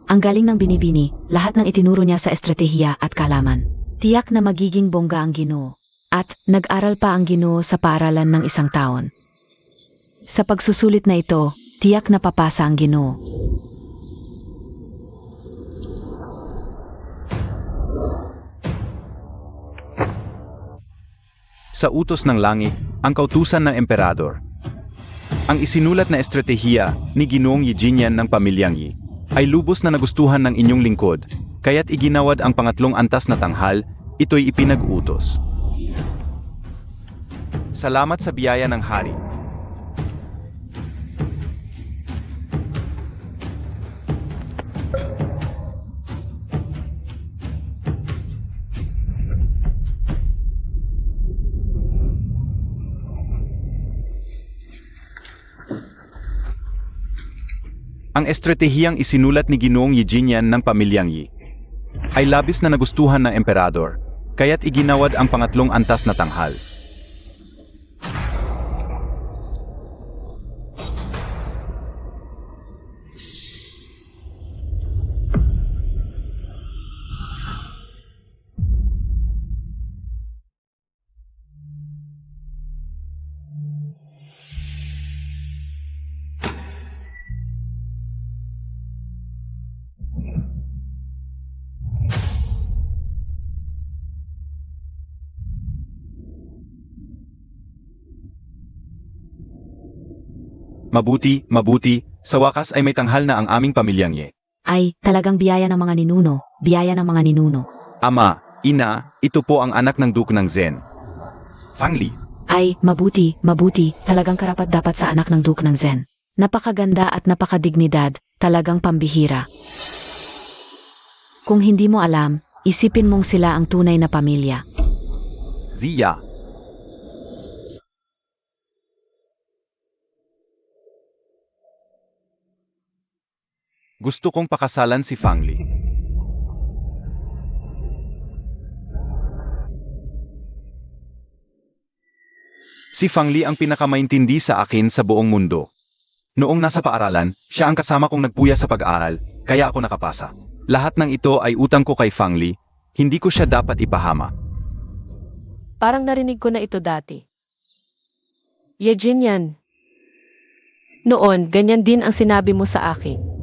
Ang galing ng binibini, lahat ng itinuro niya sa estratehiya at kalaman. Tiyak na magiging bongga ang Ginoo. At nag-aral pa ang Ginoo sa paaralan ng 1 taon. Sa pagsusulit na ito, tiyak na papasa ang Ginoo. Sa utos ng langit, ang kautusan ng emperador. Ang isinulat na estratehiya ni Ginoong Yijinyan ng pamilyang Yi ay lubos na nagustuhan ng inyong lingkod, kaya't iginawad ang pangatlong antas na tanghal, ito'y ipinag-utos. Salamat sa biyaya ng hari. Ang estratehiyang isinulat ni Ginoong Yijinyan ng pamilyang Yi ay labis na nagustuhan ng emperador, kaya't iginawad ang pangatlong antas na tanghal. Mabuti, sa wakas ay may tanghal na ang aming pamilyang Yi. Ay, talagang biyaya ng mga ninuno, biyaya ng mga ninuno. Ama, ina, ito po ang anak ng Duke ng Zen. Fangli. Ay, mabuti, talagang karapat-dapat sa anak ng Duke ng Zen. Napakaganda at napakadignidad, talagang pambihira. Kung hindi mo alam, isipin mong sila ang tunay na pamilya. Ziya. Gusto kong pakasalan si Fangli. Si Fangli ang pinakamaintindi sa akin sa buong mundo. Noong nasa paaralan, siya ang kasama kong nagpuya sa pag-aaral, kaya ako nakapasa. Lahat ng ito ay utang ko kay Fangli, hindi ko siya dapat ipahama. Parang narinig ko na ito dati. Yejinyan. Noon, ganyan din ang sinabi mo sa akin.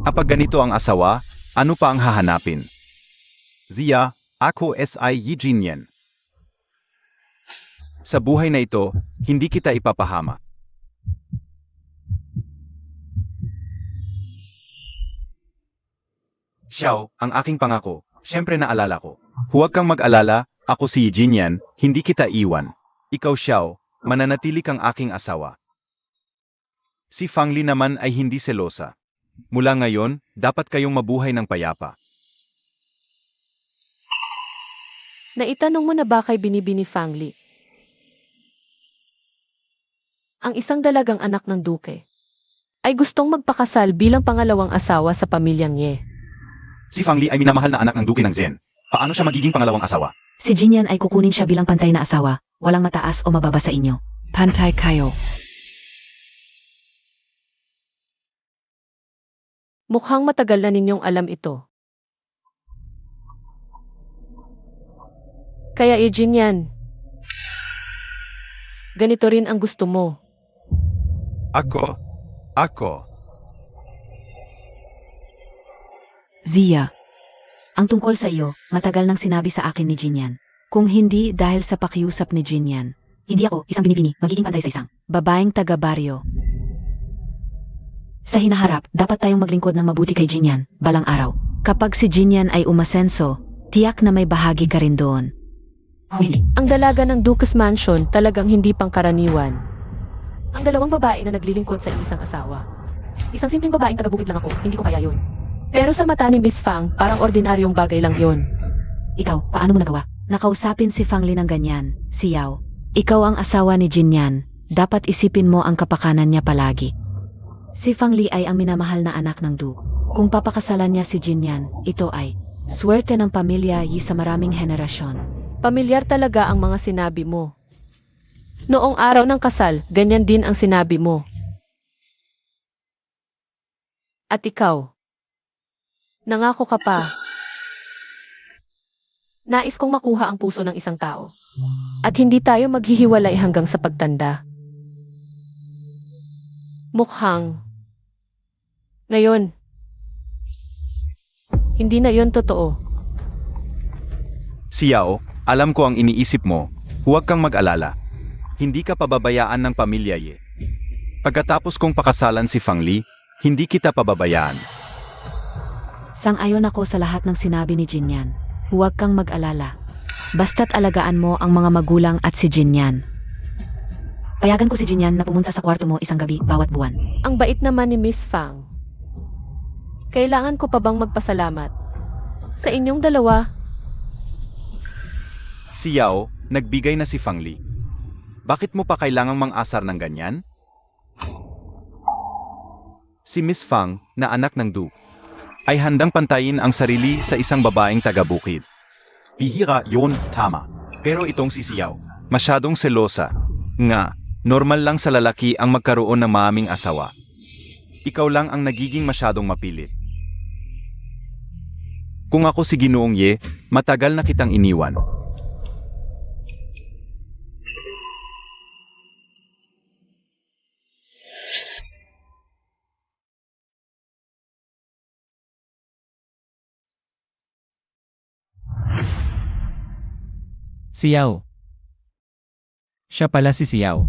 Kapag ganito ang asawa, ano pa ang hahanapin? Ziya, ako S.I. Yijinyan. Sa buhay na ito, hindi kita ipapahama. Xiao, ang aking pangako, siyempre naalala ko. Huwag kang mag-alala, ako si Yijinyan, hindi kita iwan. Ikaw Xiao, mananatili kang aking asawa. Si Fangli naman ay hindi selosa. Mula ngayon, dapat kayong mabuhay ng payapa. Naitanong mo na ba kay Binibini Fangli? Ang isang dalagang anak ng duke ay gustong magpakasal bilang pangalawang asawa sa pamilyang Ye. Si Fangli ay minamahal na anak ng Duke ng Zen. Paano siya magiging pangalawang asawa? Si Jinyan ay kukunin siya bilang pantay na asawa, walang mataas o mababa sa inyo. Pantay kayo. Mukhang matagal na ninyong alam ito. Kaya Yejinyan, ganito rin ang gusto mo. Ako. Ziya. Ang tungkol sa iyo, matagal nang sinabi sa akin ni Jinyan. Kung hindi dahil sa pakiusap ni Jinyan, hindi ako, isang binibini, magiging pantay sa isang babaeng taga-baryo. Sa hinaharap, dapat tayong maglingkod ng mabuti kay Jinyan, balang araw. Kapag si Jinyan ay umasenso, tiyak na may bahagi ka rin doon. Ang dalaga ng Duke's Mansion talagang hindi pangkaraniwan. Ang dalawang babae na naglilingkod sa isang asawa. Isang simpleng babaeng taga-bukid lang ako, hindi ko kaya yun. Pero sa mata ni Miss Fang, parang ordinaryong bagay lang yun. Ikaw, paano mo nagawa? Nakausapin si Fangli ng ganyan, si Yao. Ikaw ang asawa ni Jinyan, dapat isipin mo ang kapakanan niya palagi. Si Fangli ay ang minamahal na anak ng Duke. Kung papakasalan niya si Jinyan, ito ay swerte ng pamilya Yi sa maraming henerasyon. Pamilyar talaga ang mga sinabi mo. Noong araw ng kasal, ganyan din ang sinabi mo. At ikaw, nangako ka pa. Nais kong makuha ang puso ng isang tao. At hindi tayo maghihiwalay hanggang sa pagtanda. Mukhang. Ngayon, hindi na yon totoo. Xiao, alam ko ang iniisip mo. Huwag kang mag-alala. Hindi ka pababayaan ng pamilya Ye. Pagkatapos kong pakasalan si Fang Li, hindi kita pababayaan. Sang-ayon ako sa lahat ng sinabi ni Jinyan. Huwag kang mag-alala. Basta't alagaan mo ang mga magulang at si Jinyan. Payagan ko si Jinyan na pumunta sa kwarto mo isang gabi bawat buwan. Ang bait naman ni Miss Fang. Kailangan ko pa bang magpasalamat? Sa inyong dalawa, Si Yao, nagbigay na si Fang Li. Bakit mo pa kailangang mang-asar ng ganyan? Si Miss Fang, na anak ng Du, ay handang pantayin ang sarili sa isang babaeng taga-bukid. Bihira yon, tama. Pero itong si Xiao, masyadong selosa. Nga, normal lang sa lalaki ang magkaroon ng maaming asawa. Ikaw lang ang nagiging masyadong mapilit. Kung ako si Ginoong Ye, matagal na kitang iniwan. Xiao. Siya pala si Xiao.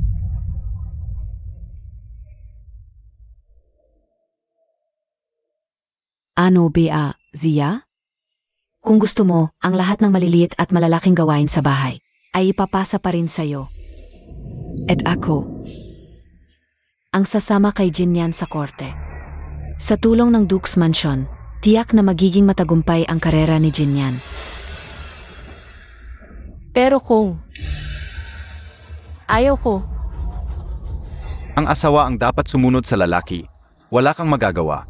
Ano ba, Zia? Kung gusto mo, ang lahat ng maliliit at malalaking gawain sa bahay ay ipapasa pa rin sa'yo. At ako, ang sasama kay Jinyan sa korte. Sa tulong ng Duke's Mansion, tiyak na magiging matagumpay ang karera ni Jinyan. pero kung ayaw ko, Ang asawa ang dapat sumunod sa lalaki. Wala kang magagawa.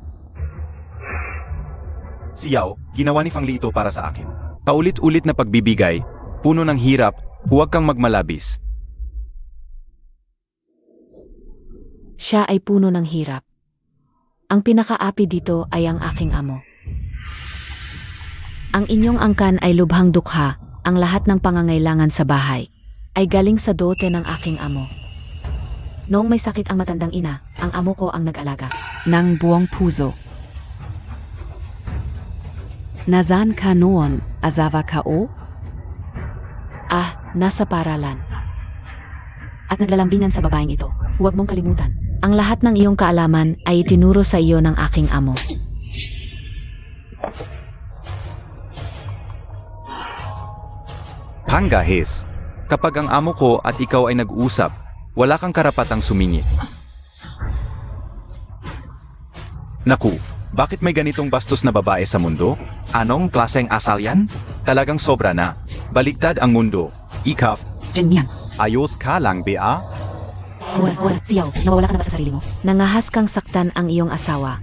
Xiao, ginawa ni Fang Li ito para sa akin. Paulit-ulit na pagbibigay, puno ng hirap, huwag kang magmalabis. Siya ay puno ng hirap. Ang pinakaapi dito ay ang aking amo. Ang inyong angkan ay lubhang dukha, ang lahat ng pangangailangan sa bahay ay galing sa dote ng aking amo. Noong may sakit ang matandang ina, ang amo ko ang nag-alaga ng buong puso. Nazan ka noon, azawa ka o? Nasa paralan. At naglalambingan sa babaeng ito. Huwag mong kalimutan. Ang lahat ng iyong kaalaman ay itinuro sa iyo ng aking amo. Panggahis, kapag ang amo ko at ikaw ay nag-usap, wala kang karapatang sumingit. Naku, bakit may ganitong bastos na babae sa mundo? Anong klaseng asal yan? Talagang sobra na. Baligtad ang mundo. Ikaf, Jinyan, ayos ka lang ba? Xiao, nawawala ka na ba sa sarili mo? Nangahas kang saktan ang iyong asawa.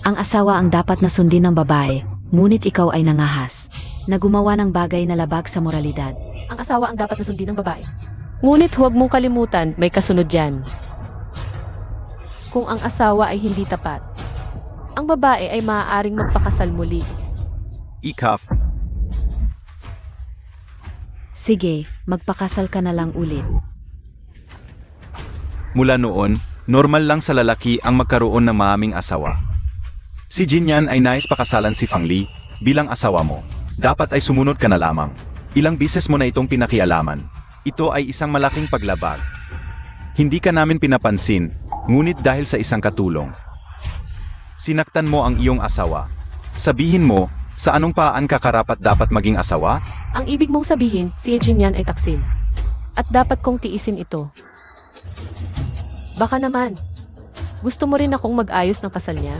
Ang asawa ang dapat na sundin ng babae, ngunit ikaw ay nangahas na gumawa ng bagay na labag sa moralidad. ang asawa ang dapat na sundin ng babae. Ngunit huwag mong kalimutan, may kasunod yan. Kung ang asawa ay hindi tapat, ang babae ay maaaring magpakasal muli. Ikaf, Sige, magpakasal ka na lang ulit. mula noon, normal lang sa lalaki ang magkaroon ng maaming asawa. Si Jinyan ay nais pakasalan si Fang Li bilang asawa mo. Dapat ay sumunod ka na lamang. Ilang bises mo na itong pinakialaman. Ito ay isang malaking paglabag. Hindi ka namin pinapansin, ngunit dahil sa isang katulong. Sinaktan mo ang iyong asawa. Sabihin mo, sa anong paan ka karapat dapat maging asawa? Ang ibig mong sabihin, si Jinyan ay taksil. At dapat kong tiisin ito. Baka naman, gusto mo rin akong mag-ayos ng kasal niya?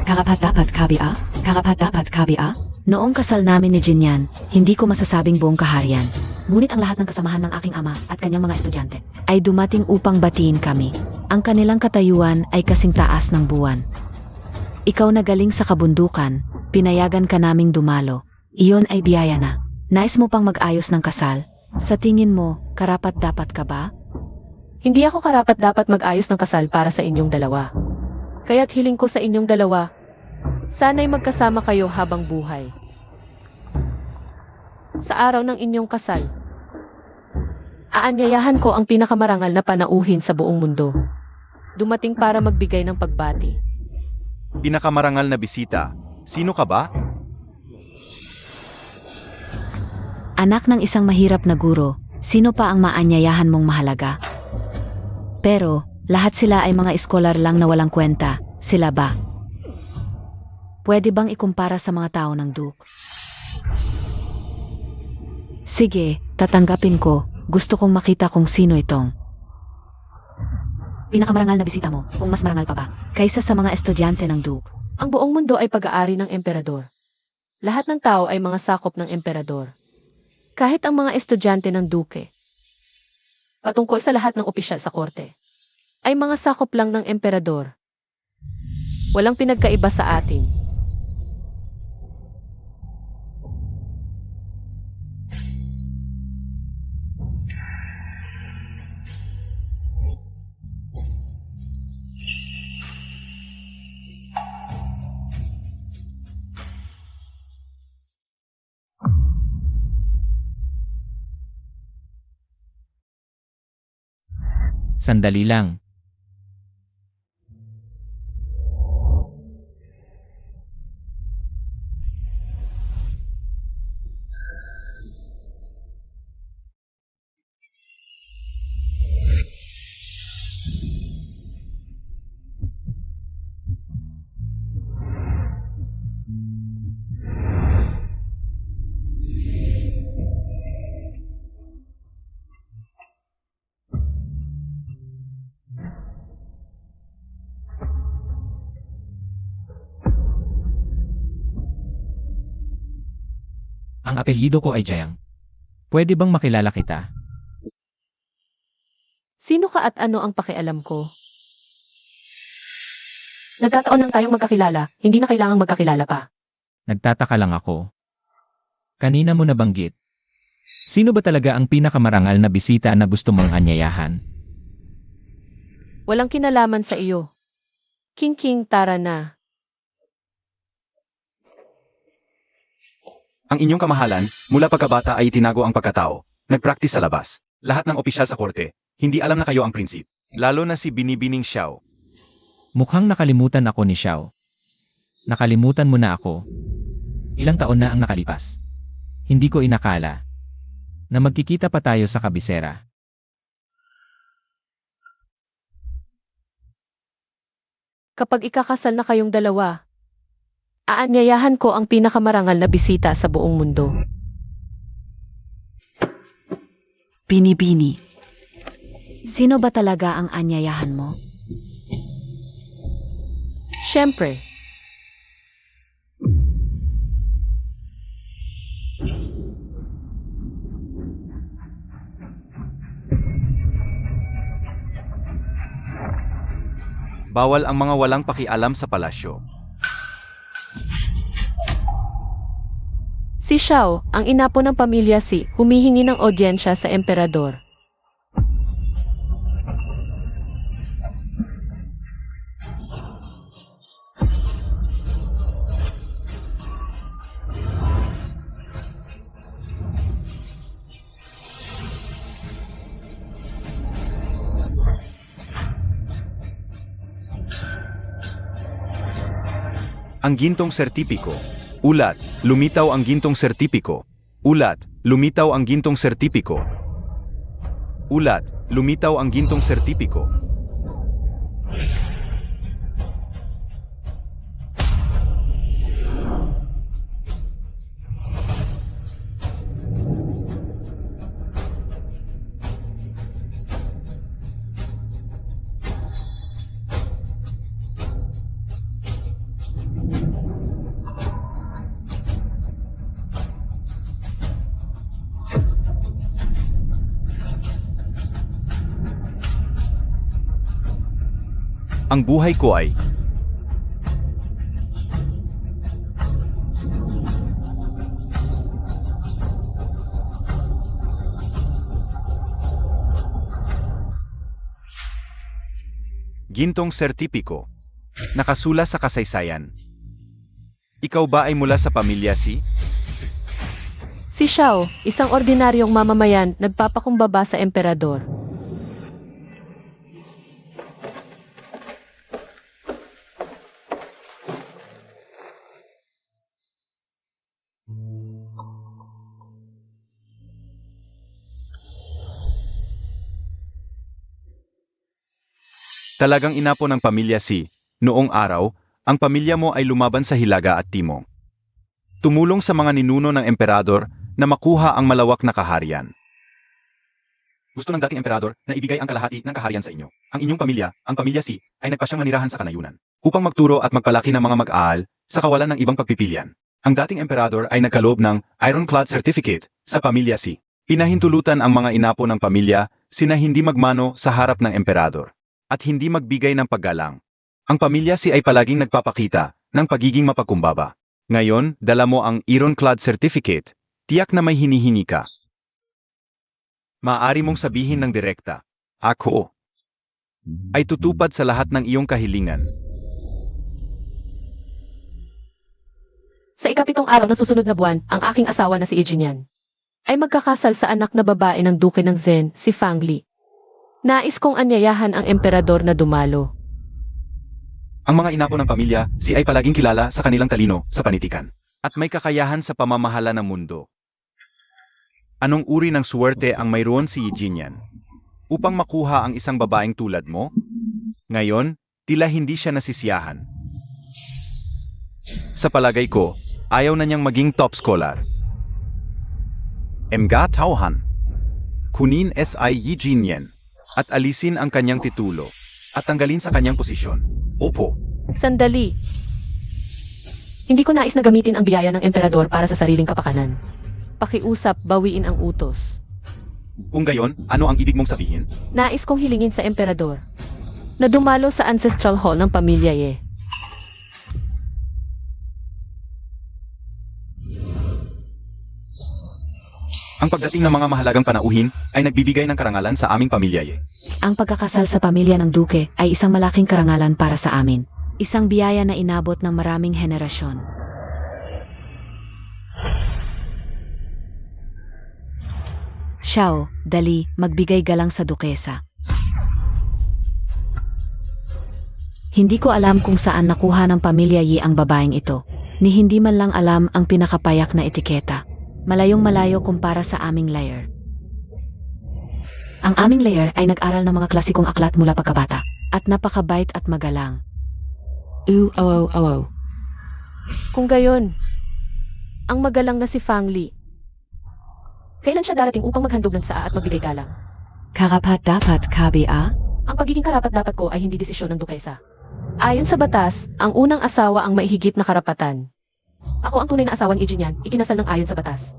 Karapat-dapat kabia? Karapat-dapat kabia? Noong kasal namin ni Jinyan, hindi ko masasabing buong kaharian. Ngunit ang lahat ng kasamahan ng aking ama at kanyang mga estudyante ay dumating upang batiin kami. Ang kanilang katayuan ay kasing taas ng buwan. Ikaw na galing sa kabundukan, pinayagan ka naming dumalo. Iyon ay biyaya na. Nais mo pang mag-ayos ng kasal? Sa tingin mo, karapat-dapat ka ba? Hindi ako karapat-dapat mag-ayos ng kasal para sa inyong dalawa. Kaya't hiling ko sa inyong dalawa, sana'y magkasama kayo habang buhay. Sa araw ng inyong kasal, aanyayahan ko ang pinakamarangal na panauhin sa buong mundo. Dumating para magbigay ng pagbati. Pinakamarangal na bisita. Sino ka ba? Anak ng isang mahirap na guro, sino pa ang maanyayahan mong mahalaga? Pero, lahat sila ay mga eskolar lang na walang kwenta. Sila ba? Pwede bang ikumpara sa mga tao ng Duke? Sige, tatanggapin ko. Gusto kong makita kung sino itong pinakamarangal na bisita mo, kung mas marangal pa ba, kaysa sa mga estudyante ng Duke. Ang buong mundo ay pag-aari ng emperador. Lahat ng tao ay mga sakop ng emperador. Kahit ang mga estudyante ng Duke, patungkol sa lahat ng opisyal sa korte, ay mga sakop lang ng emperador. Walang pinagkaiba sa atin. Sandali lang. Ang apelyido ko ay Jiang. Pwede bang makilala kita? Sino ka at ano ang pakialam ko? Nagkataon lang tayong magkakilala, hindi na kailangang magkakilala pa. Nagtataka lang ako. Kanina mo nabanggit. Sino ba talaga ang pinakamarangal na bisita na gusto mong anyayahan? Walang kinalaman sa iyo. King, tara na. Ang inyong kamahalan, mula pagkabata ay itinago ang pagkatao. Nagpractice sa labas. Lahat ng opisyal sa korte, hindi alam na kayo ang prinsip. Lalo na si Binibining Xiao. Mukhang nakalimutan ako ni Xiao. Nakalimutan mo na ako. Ilang taon na ang nakalipas. Hindi ko inakala na magkikita pa tayo sa kabisera. Kapag ikakasal na kayong dalawa, aanyayahan ko ang pinakamarangal na bisita sa buong mundo. Binibini. Sino ba talaga ang anyayahan mo? Siyempre, Bawal ang mga walang pakialam sa palasyo. si Xiao, ang inapo ng pamilya Si, humihingi ng audyensya sa emperador. Ang gintong sertipiko. Ulat, lumitaw ang gintong sertipiko. Ulat, lumitaw ang gintong sertipiko. Ulat, lumitaw ang gintong sertipiko. Ang buhay ko ay gintong sertipiko. Nakasula sa kasaysayan. Ikaw ba ay mula sa pamilya si? Si Xiao, isang ordinaryong mamamayan, nagpapakumbaba sa emperador. Talagang inapo ng pamilya si. Noong araw, ang pamilya mo ay lumaban sa Hilaga at Timog. Tumulong sa mga ninuno ng emperador na makuha ang malawak na kaharian. Gusto ng dating emperador na ibigay ang kalahati ng kaharian sa inyo. Ang inyong pamilya, ang pamilya si, ay nagpasyang manirahan sa kanayunan upang magturo at magpalaki ng mga mag-aaral sa kawalan ng ibang pagpipilian. Ang dating emperador ay nagkaloob ng Ironclad Certificate sa pamilya si. Pinahintulutan ang mga inapo ng pamilya sina hindi magmano sa harap ng emperador at hindi magbigay ng paggalang. Ang pamilya si ay palaging nagpapakita ng pagiging mapagkumbaba. Ngayon, dala mo ang Ironclad Certificate, tiyak na may hinihingi ka. Maaari mong sabihin ng direkta, ako ay tutupad sa lahat ng iyong kahilingan. Sa ikapitong araw ng susunod na buwan, ang aking asawa na si Ijinyan ay magkakasal sa anak na babae ng duke ng Zhen, si Fang Li. Nais kong anyayahan ang emperador na dumalo. Ang mga inapo ng pamilya, si ay palaging kilala sa kanilang talino sa panitikan at may kakayahan sa pamamahala ng mundo. Anong uri ng suwerte ang mayroon si Yijinyan upang makuha ang isang babaeng tulad mo? Ngayon, tila hindi siya nasisiyahan. Sa palagay ko, ayaw na niyang maging top scholar. Emga Tauhan, kunin SI Yijinyan at alisin ang kanyang titulo at tanggalin sa kanyang posisyon. Opo. Sandali. Hindi ko nais na gamitin ang biyaya ng emperador para sa sariling kapakanan. Pakiusap, bawiin ang utos. Kung gayon, ano ang ibig mong sabihin? Nais kong hilingin sa emperador na dumalo sa ancestral hall ng pamilya Ye. Ang pagdating ng mga mahalagang panauhin ay nagbibigay ng karangalan sa aming pamilya. Ang pagkakasal sa pamilya ng duke ay isang malaking karangalan para sa amin. Isang biyaya na inabot ng maraming henerasyon. Xiao, dali, magbigay galang sa dukesa. Hindi ko alam kung saan nakuha ng pamilya Yi ang babaeng ito, ni hindi man lang alam ang pinakapayak na etiketa. Malayong malayo kumpara sa aming layer. Ang aming layer ay nag-aral ng mga klasikong aklat mula pagkabata, at napakabait at magalang. Kung gayon, ang magalang na si Fang Li, kailan siya darating upang maghandog ng saa at magbigay galang? Karapat dapat kabia? Ang pagiging karapat-dapat ko ay hindi desisyon ng dukesa. Ayon sa batas, ang unang asawa ang maihigit na karapatan. Ako ang tunay na asawa ni Ijinyan, ikinasal ng ayon sa batas.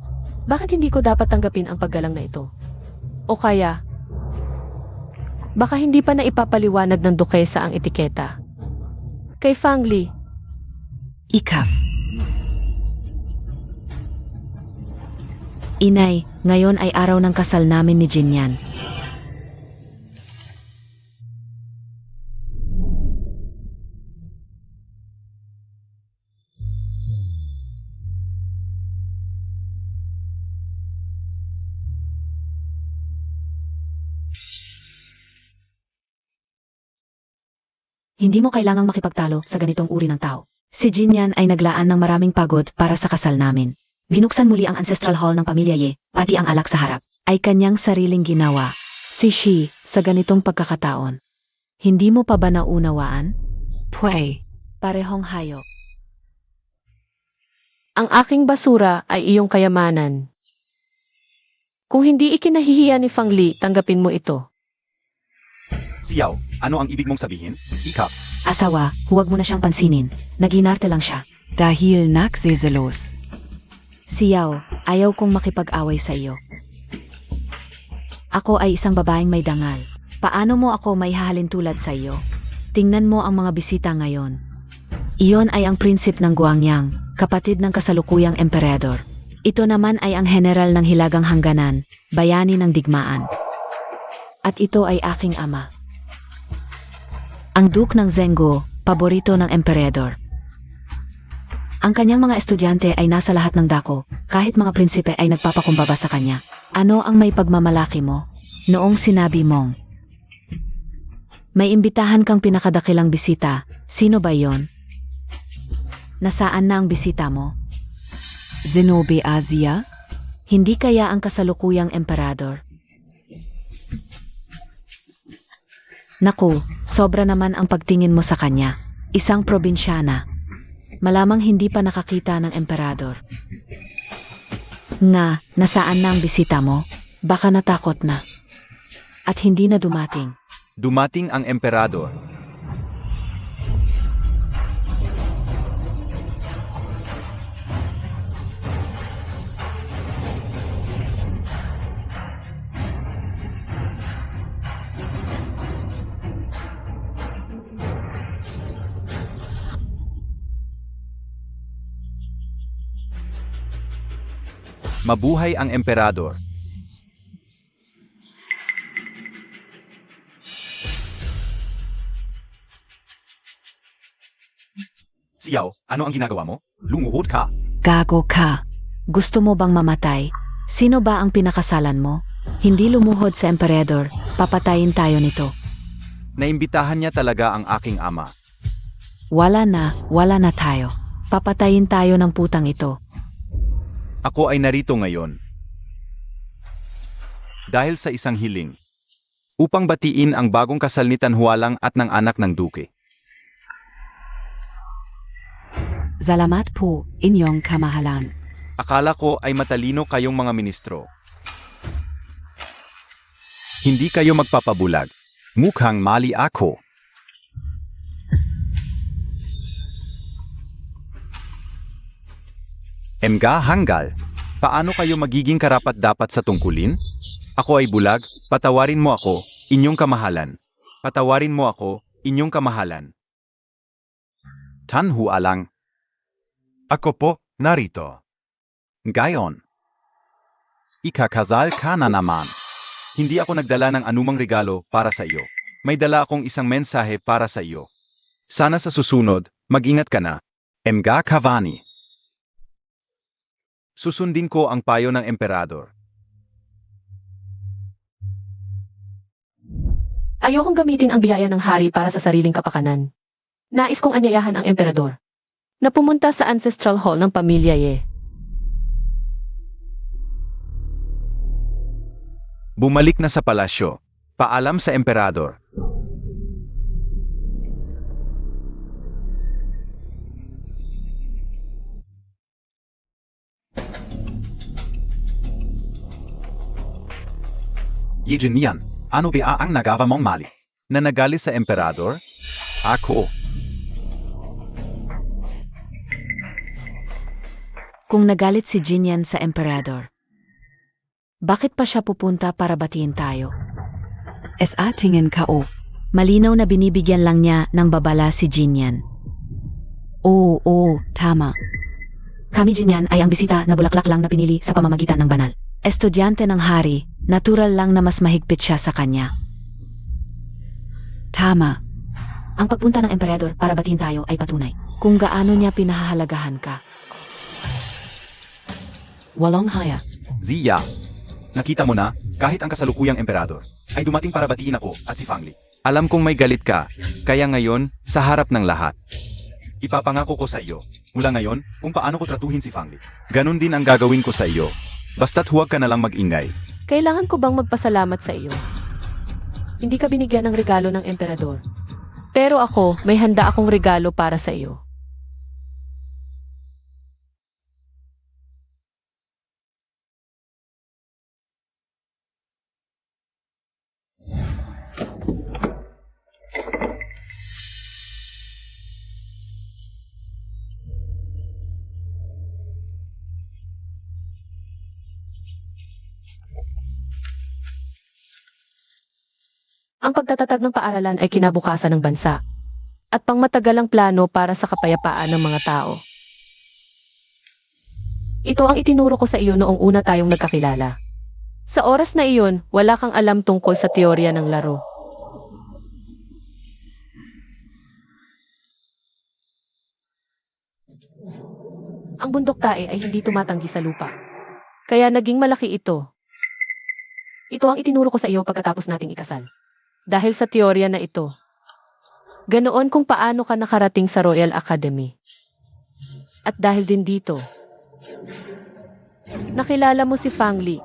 Bakit hindi ko dapat tanggapin ang paggalang na ito? O kaya, baka hindi pa na ipapaliwanag ng dukesa ang etiketa. Kay Fang Li, Ikaf. Inay, ngayon ay araw ng kasal namin ni Jinyan. Hindi mo kailangang makipagtalo sa ganitong uri ng tao. Si Jinyan ay naglaan ng maraming pagod para sa kasal namin. Binuksan muli ang ancestral hall ng pamilya Ye, pati ang alak sa harap, ay kanyang sariling ginawa. Si Shi, sa ganitong pagkakataon. Hindi mo pa ba naunawaan? Pwey, parehong hayop. ang aking basura ay iyong kayamanan. Kung hindi ikinahihiya ni Fang Li, tanggapin mo ito. Siyaw, ano ang ibig mong sabihin? Ikap. Asawa, huwag mo na siyang pansinin. Naginarte lang siya. Dahil nagsiselos. Siyaw, ayaw kong makipag-away sa iyo. Ako ay isang babaeng may dangal. Paano mo ako may hahalin tulad sa iyo? Tingnan mo ang mga bisita ngayon. Iyon ay ang prinsip ng Guangyang, kapatid ng kasalukuyang emperador. Ito naman ay ang general ng Hilagang Hangganan, bayani ng digmaan. At ito ay aking ama. Ang Duke ng Zengguo, paborito ng emperador. Ang kanyang mga estudyante ay nasa lahat ng dako, kahit mga prinsipe ay nagpapakumbaba sa kanya. Ano ang may pagmamalaki mo? Noong sinabi mong, may imbitahan kang pinakadakilang bisita, sino ba yon? Nasaan na ang bisita mo? Zenobia Asia? Hindi kaya ang kasalukuyang emperador? Naku, sobra naman ang pagtingin mo sa kanya. Isang probinsyana. Malamang hindi pa nakakita ng emperador. Nga, nasaan na ang bisita mo? Baka natakot na. At hindi na dumating. Dumating ang emperador. Mabuhay ang emperador. Xiao, ano ang ginagawa mo? Lumuhod ka. Gago ka. Gusto mo bang mamatay? Sino ba ang pinakasalan mo? Hindi lumuhod sa emperador, papatayin tayo nito. Naimbitahan niya talaga ang aking ama. Wala na tayo. Papatayin tayo ng putang ito. Ako ay narito ngayon. Dahil sa isang hiling. Upang batiin ang bagong kasal ni Tanhualang at ng anak ng duke. Salamat po, inyong kamahalan. Akala ko ay matalino kayong mga ministro. Hindi kayo magpapabulag. Mukhang mali ako. Emga hanggal, paano kayo magiging karapat-dapat sa tungkulin? Ako ay bulag, patawarin mo ako, inyong kamahalan. Patawarin mo ako, inyong kamahalan. Tanhualang. Ako po, narito. Gayon. Ikakasal ka na naman. Hindi ako nagdala ng anumang regalo para sa iyo. May dala akong isang mensahe para sa iyo. Sana sa susunod, mag-ingat ka na. Emga Cavani. Susundin ko ang payo ng emperador. Ayokong gamitin ang biyaya ng hari para sa sariling kapakanan. Nais kong anyayahan ang emperador na pumunta sa ancestral hall ng pamilya Ye. Bumalik na sa palasyo. Paalam sa emperador. Yijin, ano ba ang nagawa mong mali? Na nagali sa emperador? Ako. Kung nagalit si Jinyan sa emperador, bakit pa siya pupunta para batiin tayo? Sa tingin ka o, malinaw na binibigyan lang niya ng babala si Jinyan. Oo, tama. Kami Jinyan ay ang bisita na bulaklak lang na pinili sa pamamagitan ng banal. Estudyante ng hari, natural lang na mas mahigpit siya sa kanya. Tama. Ang pagpunta ng emperador para batiin tayo ay patunay kung gaano niya pinahahalagahan ka. Walang haya. Ziya, nakita mo na, kahit ang kasalukuyang emperador, ay dumating para batiin ako at si Fangli. Alam kong may galit ka, kaya ngayon, sa harap ng lahat. Ipapangako ko sa iyo, mula ngayon, kung paano ko tratuhin si Fangli. Ganon din ang gagawin ko sa iyo. Basta't huwag ka na lang mag-ingay. Kailangan ko bang magpasalamat sa iyo? Hindi ka binigyan ng regalo ng emperador. Pero ako, may handa akong regalo para sa iyo. Ang pagtatatag ng paaralan ay kinabukasan ng bansa. at pangmatagalang plano para sa kapayapaan ng mga tao. Ito ang itinuro ko sa iyo noong una tayong nagkakilala. Sa oras na iyon, wala kang alam tungkol sa teorya ng laro. Ang bundok tae ay hindi tumatanggi sa lupa. Kaya naging malaki ito. Ito ang itinuro ko sa iyo pagkatapos nating ikasal. Dahil sa teorya na ito. Ganoon kung paano ka nakarating sa Royal Academy. At dahil din dito, nakilala mo si Fang Li.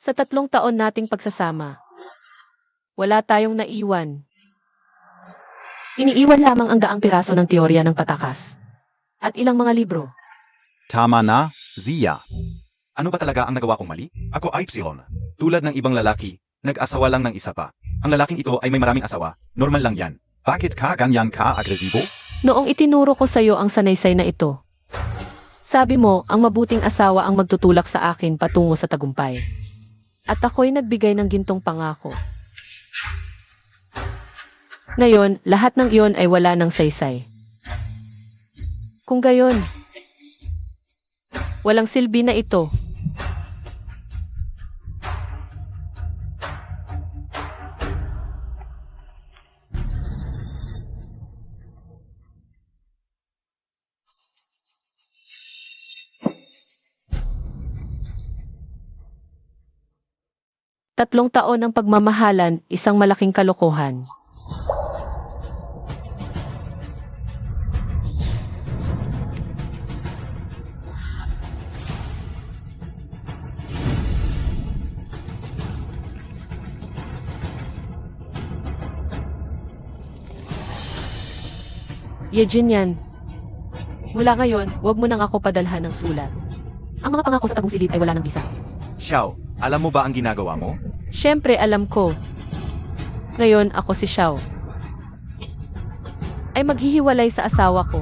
Sa 3 taon nating pagsasama, wala tayong naiwan. Iniiwan lamang ang daang piraso ng teorya ng patakas. At ilang mga libro. Tama na, Zia. Ano ba talaga ang nagawa kong mali? Ako ay Epsilon. Tulad ng ibang lalaki, nag-asawa lang ng isa pa. Ang lalaking ito ay may maraming asawa. Normal lang yan. Bakit ka ganyan ka agresibo? Noong itinuro ko sa iyo ang sanaysay na ito, sabi mo, ang mabuting asawa ang magtutulak sa akin patungo sa tagumpay. At ako'y nagbigay ng gintong pangako. Ngayon, lahat ng iyon ay wala ng saysay. Kung gayon, walang silbi na ito. Tatlong taon ng pagmamahalan, isang malaking kalokohan. Yejin, mula ngayon, huwag mo nang ako padalhan ng sulat. Ang mga pangako sa tagong silid ay wala ng bisa. Xiao, alam mo ba ang ginagawa mo? Siyempre alam ko. Ngayon ako si Xiao. Ay maghihiwalay sa asawa ko.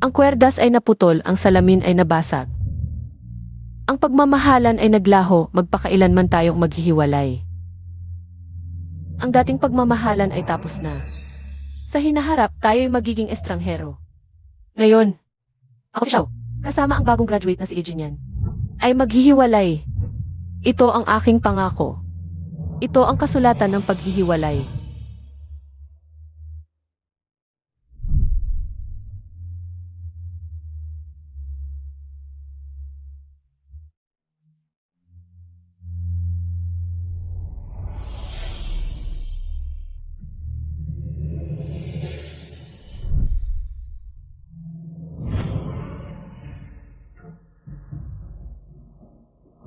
Ang kwerdas ay naputol, ang salamin ay nabasag. Ang pagmamahalan ay naglaho, magpakailanman tayong maghihiwalay. Ang dating pagmamahalan ay tapos na. Sa hinaharap, tayo'y magiging estranghero. Ngayon, ako si Xiao, kasama ang bagong graduate na si Ejin, ay maghihiwalay. Ito ang aking pangako. Ito ang kasulatan ng paghihiwalay.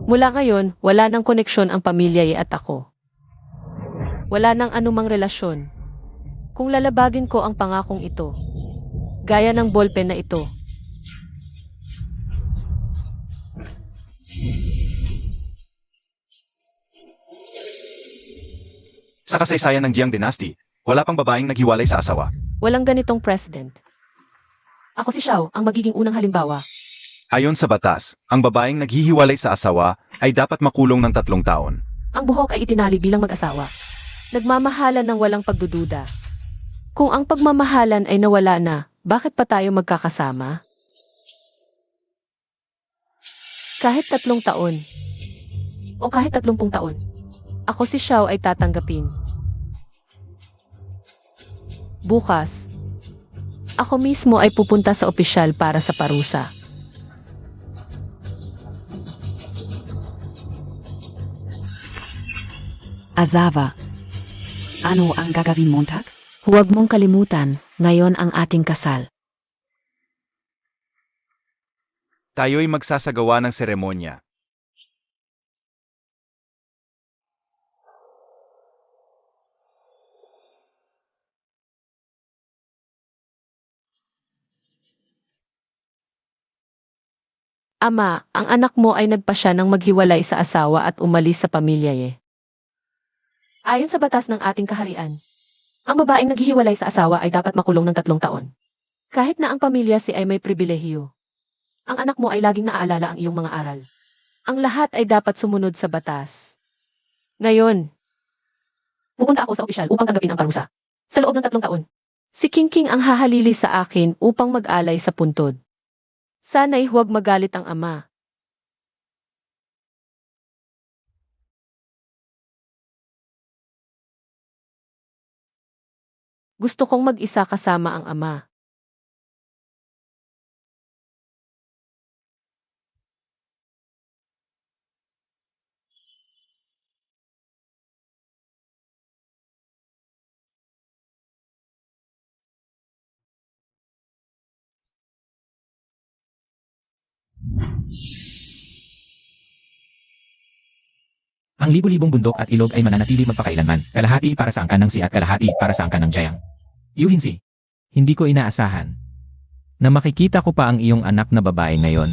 Mula ngayon, wala nang koneksyon ang pamilya at ako. Wala nang anumang relasyon. Kung lalabagin ko ang pangakong ito, gaya ng ballpen na ito, Sa kasaysayan ng Jiang Dynasty, wala pang babaeng naghiwalay sa asawa. walang ganitong president. Ako si Xiao, ang magiging unang halimbawa. Ayon sa batas, ang babaeng naghihiwalay sa asawa ay dapat makulong ng 3 taon. Ang buhok ay itinali bilang mag-asawa. Nagmamahalan ng walang pagdududa. Kung ang pagmamahalan ay nawala na, bakit pa tayo magkakasama? Kahit 3 taon, o kahit 30 taon, ako si Xiao ay tatanggapin. Bukas, ako mismo ay pupunta sa opisyal para sa parusa. Azava, ano ang gagawin mo, Tak? Huwag mong kalimutan, ngayon ang ating kasal. Tayo'y magsasagawa ng seremonya. Ama, ang anak mo ay nagpasya ng maghiwalay sa asawa at umalis sa pamilya niya. Ayon sa batas ng ating kaharian, ang babaeng naghihiwalay sa asawa ay dapat makulong ng 3 taon. Kahit na ang pamilya si ay may pribilehiyo. Ang anak mo ay laging naaalala ang iyong mga aral. Ang lahat ay dapat sumunod sa batas. Ngayon, pupunta ako sa opisyal upang tanggapin ang parusa. Sa loob ng 3 taon. Si Kingking ang hahalili sa akin upang mag-alay sa puntod. Sana'y huwag magalit ang ama. Gusto kong mag-isa kasama ang ama. Ang libu-libong bundok at ilog ay mananatili magpakailanman, kalahati para sa angkan ng Si at kalahati para sa angkan ng Jayang. Yuhinsi, hindi ko inaasahan na makikita ko pa ang iyong anak na babae ngayon.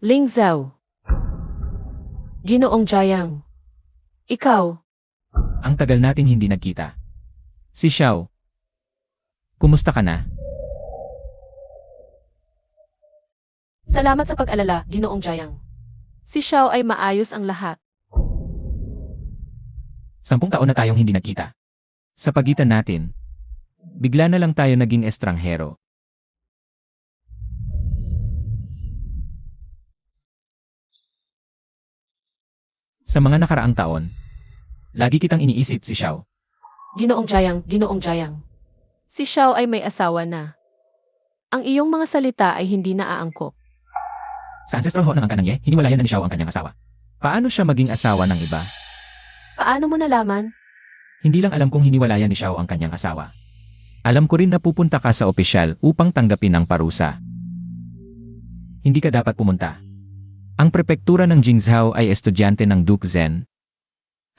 Ling Zhao. Ginoong Jayang. Ikaw, Ang tagal nating hindi nagkita. Si Xiao, kumusta ka na? salamat sa pag-alala, Ginoong Jayang. Si Xiao ay maayos ang lahat. 10 taon na tayong hindi nagkita. Sa pagitan natin, bigla na lang tayo naging estranghero. Sa mga nakaraang taon, lagi kitang iniisip si Xiao. Ginoong Jayang, Ginoong Jayang. Si Xiao ay may asawa na. Ang iyong mga salita ay hindi naaangkop. Sa ancestral ho ng angkan ng Ye, hiniwalayan na ni Xiao ang kanyang asawa. Paano siya maging asawa ng iba? Paano mo nalaman? Hindi lang alam kong hiniwalayan ni Xiao ang kanyang asawa. Alam ko rin na pupunta ka sa opisyal upang tanggapin ang parusa. Hindi ka dapat pumunta. Ang prepektura ng Jingzhou ay estudyante ng Duke Zhen.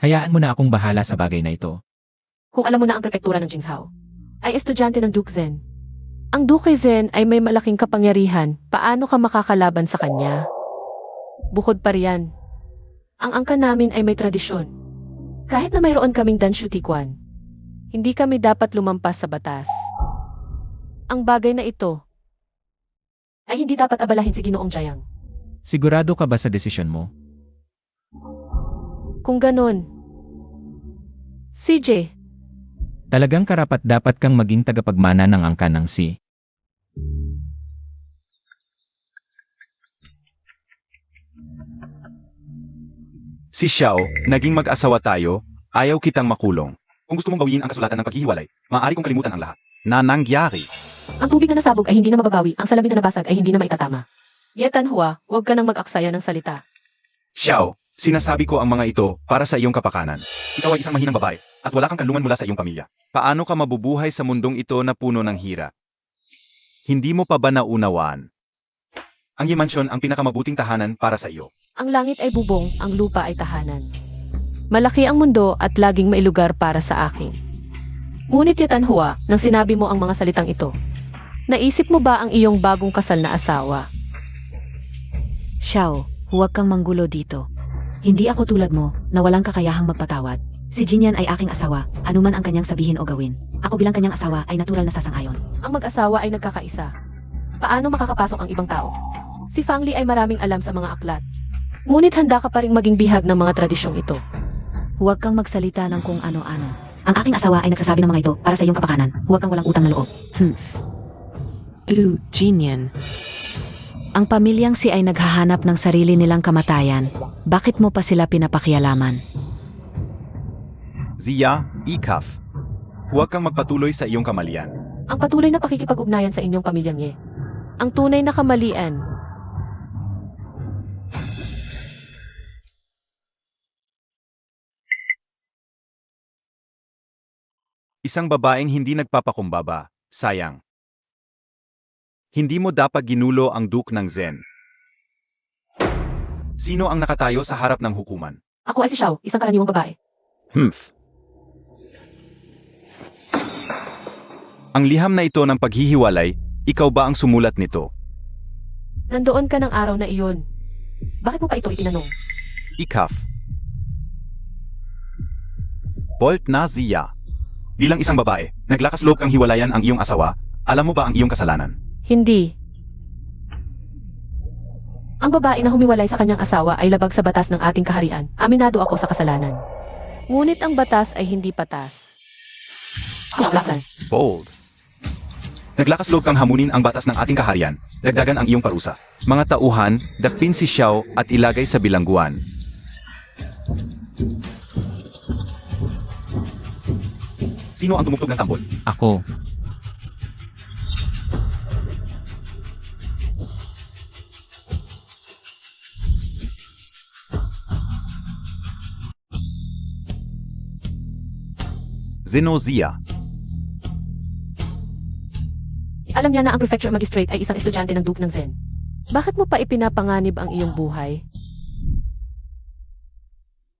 Hayaan mo na akong bahala sa bagay na ito. Kung alam mo na ang prepektura ng Jingzhou ay estudyante ng Duke Zhen. Ang Duke Zhen ay may malaking kapangyarihan, paano ka makakalaban sa kanya? Bukod pa riyan, ang angkan namin ay may tradisyon. Kahit na mayroon kaming Danshu Tikwan, hindi kami dapat lumampas sa batas. Ang bagay na ito ay hindi dapat abalahin si Ginoong Jayang. Sigurado ka ba sa desisyon mo? Kung ganon, CJ, Talagang karapat-dapat kang maging tagapagmana ng angkan ng Si. Si Xiao, naging mag-asawa tayo, ayaw kitang makulong. Kung gusto mong bawiin ang kasulatan ng paghihiwalay, maaari kong kalimutan ang lahat. Na nangyari. ang tubig na nasabog ay hindi na mababawi, ang salamin na nabasag ay hindi na maitatama. Yetan Hua, huwag ka nang mag-aksaya ng salita. Xiao, sinasabi ko ang mga ito para sa iyong kapakanan. Ikaw ay isang mahinang babae, at wala kang kalungan mula sa iyong pamilya. Paano ka mabubuhay sa mundong ito na puno ng hira? Hindi mo pa ba naunawaan? Ang Yimansyon ang pinakamabuting tahanan para sa iyo. Ang langit ay bubong, ang lupa ay tahanan. Malaki ang mundo at laging may lugar para sa akin. Ngunit Yetan Hua, nang sinabi mo ang mga salitang ito, naisip mo ba ang iyong bagong kasal na asawa? Xiao, huwag kang manggulo dito. Hindi ako tulad mo, na walang kakayahang magpatawad. Si Jinyan ay aking asawa, anuman ang kanyang sabihin o gawin. Ako bilang kanyang asawa ay natural na sasang-ayon. Ang mag-asawa ay nagkakaisa. Paano makakapasok ang ibang tao? Si Fang Li ay maraming alam sa mga aklat. Ngunit handa ka pa ring maging bihag ng mga tradisyong ito. Huwag kang magsalita ng kung ano-ano. Ang aking asawa ay nagsasabi ng mga ito para sa iyong kapakanan. Huwag kang walang utang na loob. Jinyan. Ang pamilyang Si ay naghahanap ng sarili nilang kamatayan. Bakit mo pa sila pinapakialaman? Zia, Ikaf. Huwag kang magpatuloy sa iyong kamalian. Ang patuloy na pakikipag-ugnayan sa inyong pamilyang Ye. Ang tunay na kamalian. Isang babaeng hindi nagpapakumbaba, Sayang. Hindi mo dapat ginulo ang Duke ng Zen. Sino ang nakatayo sa harap ng hukuman? Ako ay si Xiao, isang karaniwang babae. Humph. Ang liham na ito ng paghihiwalay, ikaw ba ang sumulat nito? Nandoon ka ng araw na iyon. Bakit mo pa ito itinanong? Ikaf. Bolt na Zia. Bilang isang babae, naglakas loob kang hiwalayan ang iyong asawa, alam mo ba ang iyong kasalanan? Hindi. Ang babae na humiwalay sa kanyang asawa ay labag sa batas ng ating kaharian. Aminado ako sa kasalanan. Ngunit ang batas ay hindi patas. Kaslasan. Bold. Naglakas loob kang hamunin ang batas ng ating kaharian, dagdagan ang iyong parusa. Mga tauhan, dakpin si Xiao at ilagay sa bilangguan. Sino ang tumugtog ng tambol? Ako. Zenozia. Alam niya na ang prefecture magistrate ay isang estudyante ng Duke ng Zen. Bakit mo pa ipinapanganib ang iyong buhay?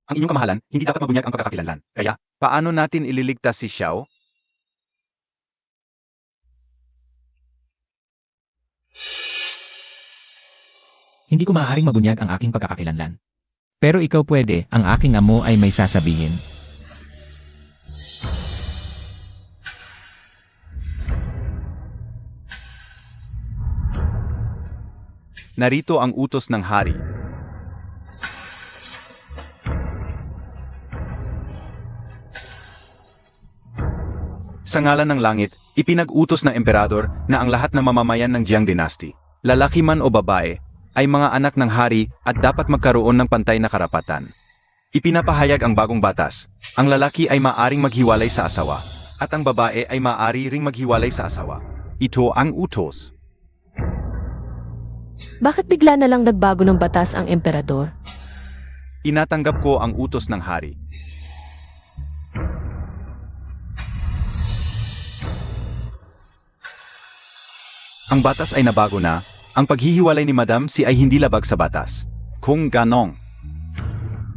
Ang inyong kamahalan, hindi dapat mabunyag ang pagkakakilanlan. Kaya, paano natin ililigtas si Xiao? Hindi ko maaaring mabunyag ang aking pagkakakilanlan. Pero ikaw pwede, ang aking amo ay may sasabihin. Narito ang utos ng hari. Sa ngalan ng langit, ipinag-utos ng emperador na ang lahat ng mamamayan ng Jiang Dynasty, lalaki man o babae, ay mga anak ng hari at dapat magkaroon ng pantay na karapatan. Ipinapahayag ang bagong batas. Ang lalaki ay maaring maghiwalay sa asawa, at ang babae ay maaari ring maghiwalay sa asawa. Ito ang utos. Bakit bigla na lang nagbago ng batas ang emperador? Inatanggap ko ang utos ng hari. Ang batas ay nabago na, ang paghihiwalay ni Madam Si ay hindi labag sa batas. Kung ganong,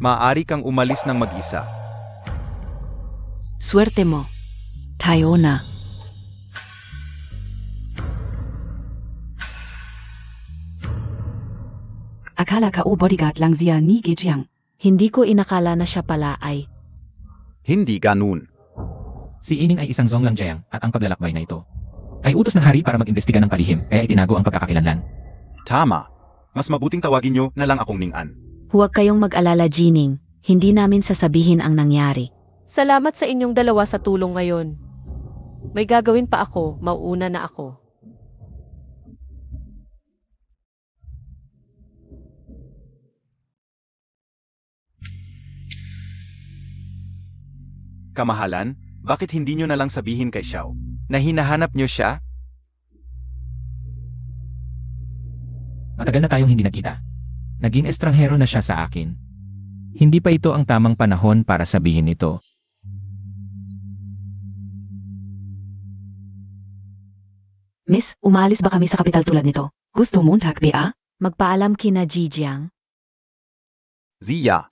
maaari kang umalis ng mag-isa. Swerte mo. Tayo na. Akala ka o bodyguard lang siya ni Gijiang. Hindi ko inakala na siya pala ay Hindi ganun. Si Ining ay isang Zonglang Jiang at ang paglalakbay na ito ay utos ng hari para mag-imbestiga ng palihim kaya itinago ang pagkakakilanlan. Tama. Mas mabuting tawagin nyo na lang akong Ning-an. huwag kayong mag-alala, Jining. Hindi namin sasabihin ang nangyari. Salamat sa inyong dalawa sa tulong ngayon. May gagawin pa ako, mauuna na ako. Kamahalan, bakit hindi nyo na lang sabihin kay Xiao na hinahanap nyo siya? Matagal na tayong hindi nakita. Naging estranghero na siya sa akin. Hindi pa ito ang tamang panahon para sabihin ito. Miss, umalis ba kami sa kapital tulad nito? Gusto mo takbi ah? Magpaalam kina Gijiang. Zia.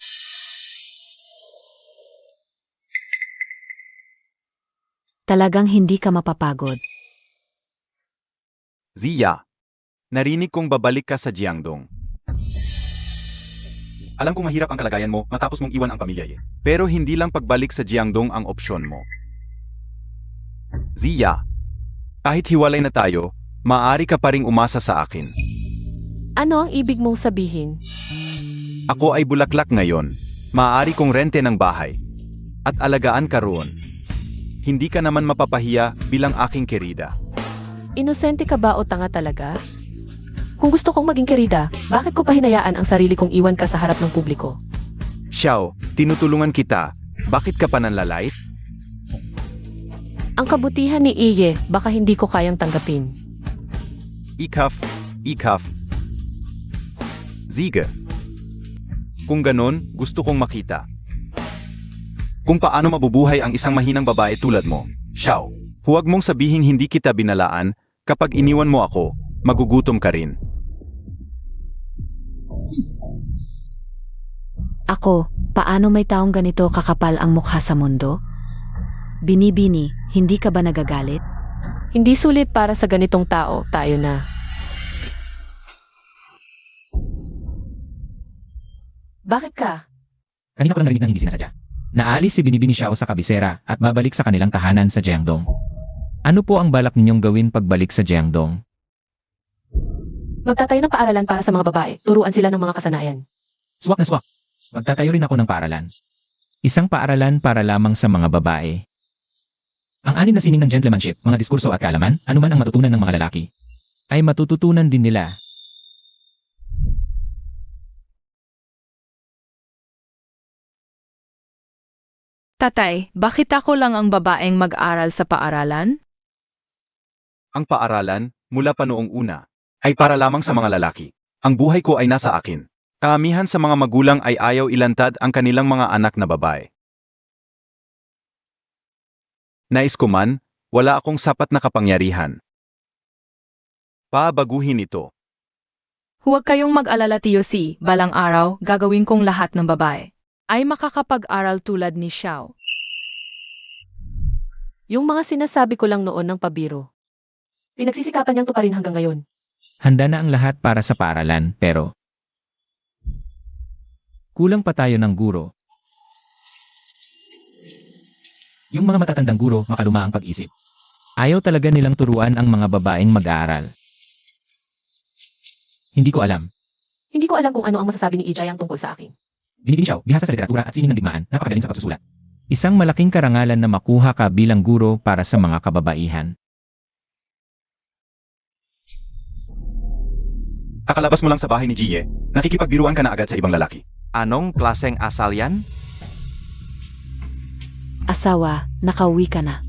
Talagang hindi ka mapapagod. Zia. Narinig kong babalik ka sa Jiangdong. Alam kong mahirap ang kalagayan mo matapos mong iwan ang pamilya eh. Pero hindi lang pagbalik sa Jiangdong ang opsyon mo. Zia. Kahit hiwalay na tayo, maaari ka pa ring umasa sa akin. Ano ang ibig mong sabihin? Ako ay bulaklak ngayon. Maaari kong rente ng bahay. At alagaan ka roon. Hindi ka naman mapapahiya bilang aking kerida. Inosente ka ba o tanga talaga? Kung gusto kong maging kerida, bakit ko pa hinayaan ang sarili kong iwan ka sa harap ng publiko? Xiao, tinutulungan kita. Bakit ka pa nanlalait? Ang kabutihan ni Iye, baka hindi ko kayang tanggapin. Ikaf. Ziga. Kung ganon, gusto kong makita. Kung paano mabubuhay ang isang mahinang babae tulad mo. Xiao, Huwag mong sabihing hindi kita binalaan, kapag iniwan mo ako, magugutom ka rin. Ako, paano may taong ganito kakapal ang mukha sa mundo? Binibini, hindi ka ba nagagalit? Hindi sulit para sa ganitong tao, tayo na. Bakit ka? Kanina ko lang narinig ng hindi sinasadya. Naalis si Binibini Xiao sa kabisera at babalik sa kanilang tahanan sa Jiangdong. Ano po ang balak ninyong gawin pagbalik sa Jiangdong? Magtatayo ng paaralan para sa mga babae. Turuan sila ng mga kasanayan. Swak na swak. Magtatayo rin ako ng paaralan. Isang paaralan para lamang sa mga babae. Ang anim na sining ng gentlemanship, mga diskurso at kaalaman, anuman ang matutunan ng mga lalaki, ay matututunan din nila. Tatay, bakit ako lang ang babaeng mag-aral sa paaralan? Ang paaralan, mula pa noong una, ay para lamang sa mga lalaki. Ang buhay ko ay nasa akin. Karamihan sa mga magulang ay ayaw ilantad ang kanilang mga anak na babae. Nais ko man, wala akong sapat na kapangyarihan. Pabaguhin ito. Huwag kayong mag-alala, Tio C. Balang araw, gagawin kong lahat ng babae ay makakapag-aral tulad ni Xiao. Yung mga sinasabi ko lang noon ng pabiro. Pinagsisikapan niyang tuparin hanggang ngayon. Handa na ang lahat para sa paaralan, pero kulang pa tayo ng guro. Yung mga matatandang guro, makaluma ang pag-isip. Ayaw talaga nilang turuan ang mga babaeng mag-aaral. Hindi ko alam. Hindi ko alam kung ano ang masasabi ni Ijay ang tungkol sa akin. Binibini Xiao, bihasa sa literatura at sining ng digmaan, napakagaling sa pagsusulat. Isang malaking karangalan na makuha ka bilang guro para sa mga kababaihan. Kakalabas mo lang sa bahay ni Jie, nakikipagbiruan ka na agad sa ibang lalaki. Anong klaseng asal yan? Asawa, nakauwi ka na.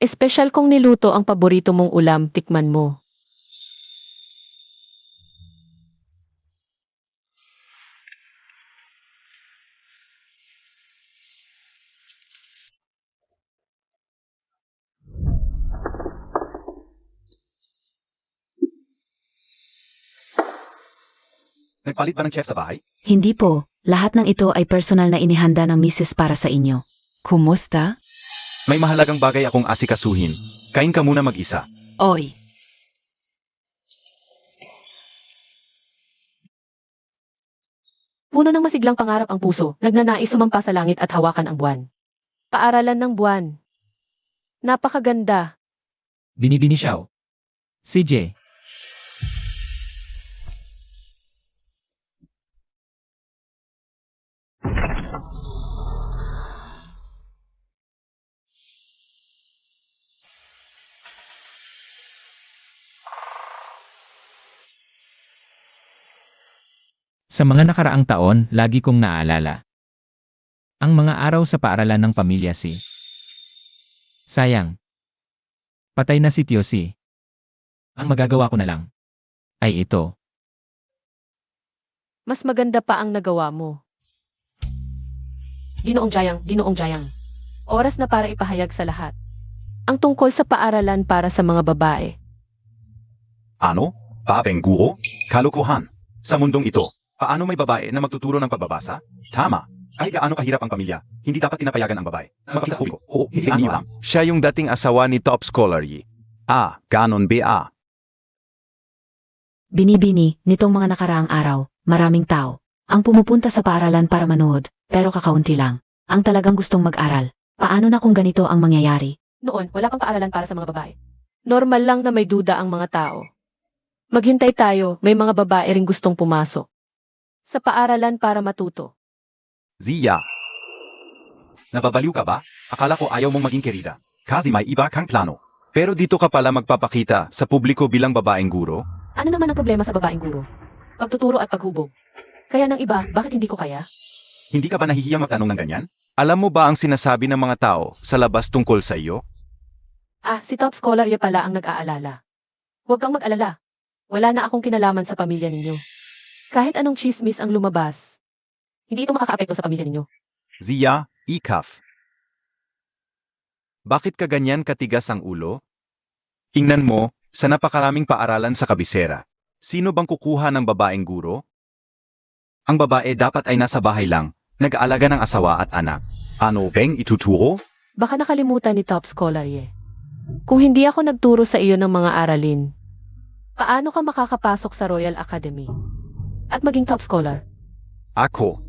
Espesyal kong niluto ang paborito mong ulam, tikman mo. Nagpalit ba ng chef sa bahay? Hindi po, lahat ng ito ay personal na inihanda ng misis para sa inyo. Kumusta? May mahalagang bagay akong asikasuhin. Kain ka muna mag-isa. Oy. Puno ng masiglang pangarap ang puso, nagnanais sumampa sa langit at hawakan ang buwan. Paaralan ng buwan. Napakaganda. Binibini Xiao. CJ. Sa mga nakaraang taon, lagi kong naalala ang mga araw sa paaralan ng pamilya si. Sayang. Patay na si Tio C. Ang magagawa ko na lang ay ito. Mas maganda pa ang nagawa mo. Ginoong Jayang. Oras na para ipahayag sa lahat. Ang tungkol sa paaralan para sa mga babae. Ano? Babeng guro? Kalokohan. Sa mundong ito, paano may babae na magtuturo ng pagbabasa? Tama. Kahit gaano kahirap ang pamilya, hindi dapat tinapayagan ang babae. Magpakita sa publiko. Oo, hindi lang. Siya yung dating asawa ni top scholar Yi. Ganon ba? Binibini, nitong mga nakaraang araw, maraming tao ang pumupunta sa paaralan para manood, pero kakaunti lang ang talagang gustong mag-aral. Paano na kung ganito ang mangyayari? Noon, wala pang paaralan para sa mga babae. Normal lang na may duda ang mga tao. Maghintay tayo, may mga babae ring gustong pumasok. Sa paaralan para matuto. Zia. Nababaliw ka ba? Akala ko ayaw mong maging kerida. Kasi may iba kang plano. Pero dito ka pala magpapakita sa publiko bilang babaeng guro? Ano naman ang problema sa babaeng guro? pagtuturo at paghubog. Kaya ng iba, bakit hindi ko kaya? Hindi ka ba nahihiya magtanong ng ganyan? Alam mo ba ang sinasabi ng mga tao sa labas tungkol sa iyo? Si top scholar ya pala ang nag-aalala. Huwag kang mag-alala. Wala na akong kinalaman sa pamilya ninyo. Kahit anong chismis ang lumabas, hindi ito makakaapekto sa pamilya ninyo. Zia, Ikaf. Bakit ka ganyan katigas ang ulo? Tingnan mo, sa napakaraming paaralan sa kabisera. Sino bang kukuha ng babaeng guro? Ang babae dapat ay nasa bahay lang, nag-aalaga ng asawa at anak. Ano bang ituturo? Baka nakalimutan ni top scholar ye. Kung hindi ako nagturo sa iyo ng mga aralin, paano ka makakapasok sa Royal Academy? At maging top scholar? Ako.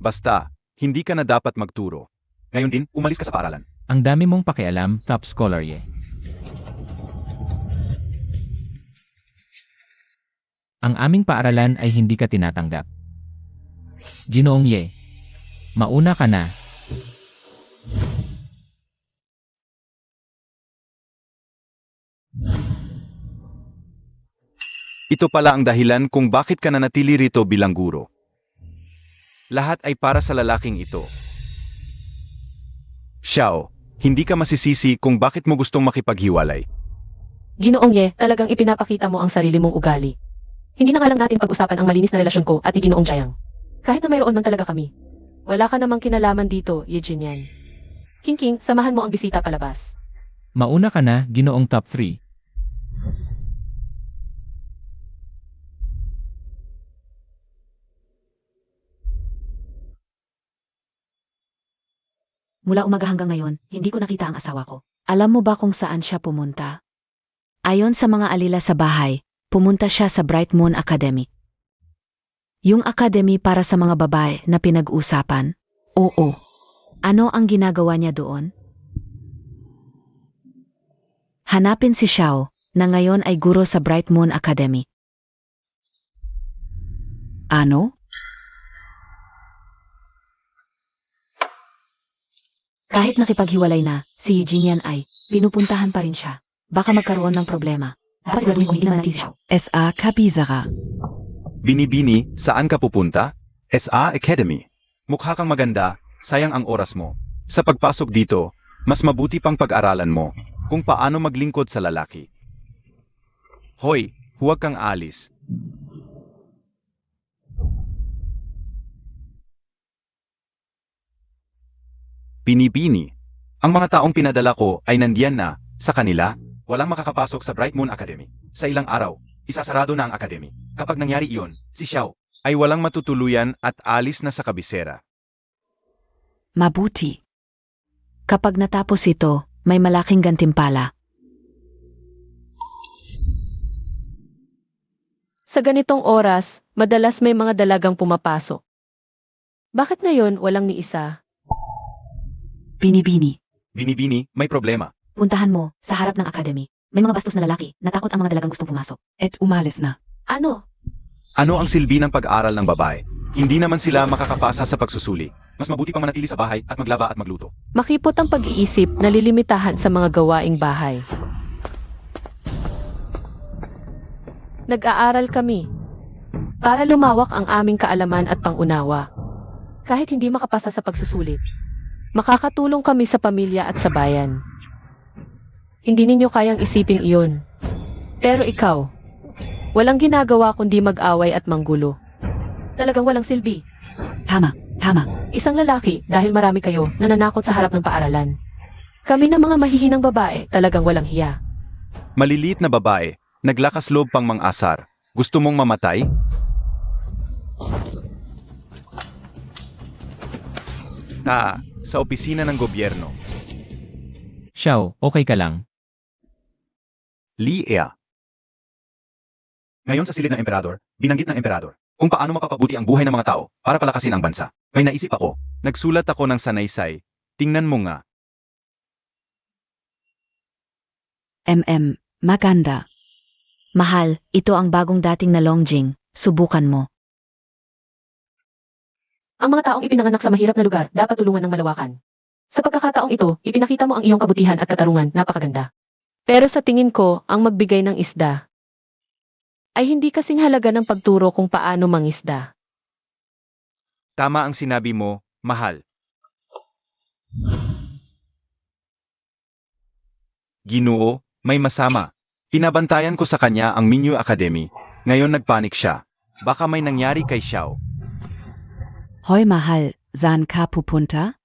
Basta, hindi ka na dapat magturo. Ngayon din, umalis ka sa paaralan. Ang dami mong pakialam, top scholar ye. Ang aming paaralan ay hindi ka tinatanggap. Ginoong Ye, mauna ka na. Ito pala ang dahilan kung bakit ka nanatili rito bilang guro. Lahat ay para sa lalaking ito. Xiao, hindi ka masisisi kung bakit mo gustong makipaghiwalay. Ginoong ye, talagang ipinapakita mo ang sarili mong ugali. Hindi na nga lang natin pag-usapan ang malinis na relasyon ko at ni Ginoong Jiang. Kahit na mayroon man talaga kami. Wala ka namang kinalaman dito, Ye Jinyan. King, samahan mo ang bisita palabas. Mauna ka na, ginoong top 3. Mula umaga hanggang ngayon, hindi ko nakita ang asawa ko. Alam mo ba kung saan siya pumunta? Ayon sa mga alila sa bahay, pumunta siya sa Bright Moon Academy. Yung academy para sa mga babae na pinag-usapan? Oo. Ano ang ginagawa niya doon? Hanapin si Xiao, na ngayon ay guro sa Bright Moon Academy. Ano? Kahit nakipaghiwalay na, si Jinyan ay pinupuntahan pa rin siya. Baka magkaroon ng problema. Dapat gagawin kung hindi naman natin si Xiao. S.A. Kabizara. Binibini, saan ka pupunta? SA Academy. Mukha kang maganda, sayang ang oras mo. Sa pagpasok dito, mas mabuti pang pag-aralan mo kung paano maglingkod sa lalaki. Hoy, huwag kang alis. Binibini. Ang mga taong pinadala ko ay nandiyan na, sa kanila, walang makakapasok sa Bright Moon Academy. Sa ilang araw, isasarado na ang academy. Kapag nangyari iyon, si Xiao ay walang matutuluyan at alis na sa kabisera. Mabuti. Kapag natapos ito, may malaking gantimpala. Sa ganitong oras, madalas may mga dalagang pumapasok. Bakit ngayon walang ni isa? Binibini. Binibini, may problema. Puntahan mo, sa harap ng academy. May mga bastos na lalaki, natakot ang mga dalagang gustong pumasok. At umalis na. Ano? Ano ang silbi ng pag-aral ng babae? Hindi naman sila makakapasa sa pagsusuli. Mas mabuti pang manatili sa bahay at maglaba at magluto. Makipot ang pag-iisip na lilimitahan sa mga gawaing bahay. Nag-aaral kami para lumawak ang aming kaalaman at pangunawa. Kahit hindi makapasa sa pagsusulit, makakatulong kami sa pamilya at sa bayan. Hindi ninyo kayang isipin iyon. Pero ikaw, walang ginagawa kundi mag-away at manggulo. Talagang walang silbi. Tama. Isang lalaki dahil marami kayo nananakot sa harap ng paaralan. Kami na mga mahihinang babae talagang walang hiya. Maliliit na babae, naglakas loob pang mang-asar. Gusto mong mamatay? Sa opisina ng gobyerno. Xiao, okay ka lang? Li Ea. Ngayon sa silid ng emperador, binanggit ng emperador kung paano mapapabuti ang buhay ng mga tao para palakasin ang bansa. May naisip ako. Nagsulat ako ng sanaysay. Tingnan mo nga. Maganda. Mahal, ito ang bagong dating na Longjing. Subukan mo. Ang mga taong ipinanganak sa mahirap na lugar dapat tulungan ng malawakan. Sa pagkakataong ito, ipinakita mo ang iyong kabutihan at katarungan, napakaganda. Pero sa tingin ko, ang magbigay ng isda ay hindi kasing halaga ng pagturo kung paano mangisda. Tama ang sinabi mo, mahal. Ginoo, may masama. Pinabantayan ko sa kanya ang Minyo Academy. Ngayon nagpanik siya. Baka may nangyari kay Xiao. Hoy mahal, saan ka pupunta?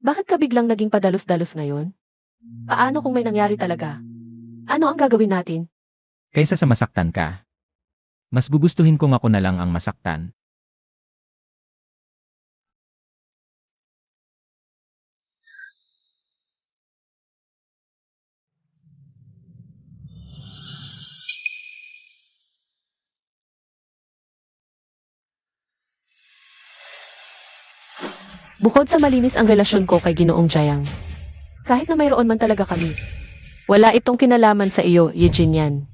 Bakit ka biglang naging padalos-dalos ngayon? Paano kung may nangyari talaga? Ano ang gagawin natin? Kaysa sa masaktan ka, mas gugustuhin kong ako na lang ang masaktan. Bukod sa malinis ang relasyon ko kay Ginoong Jayang, kahit na mayroon man talaga kami, wala itong kinalaman sa iyo, Eugenian.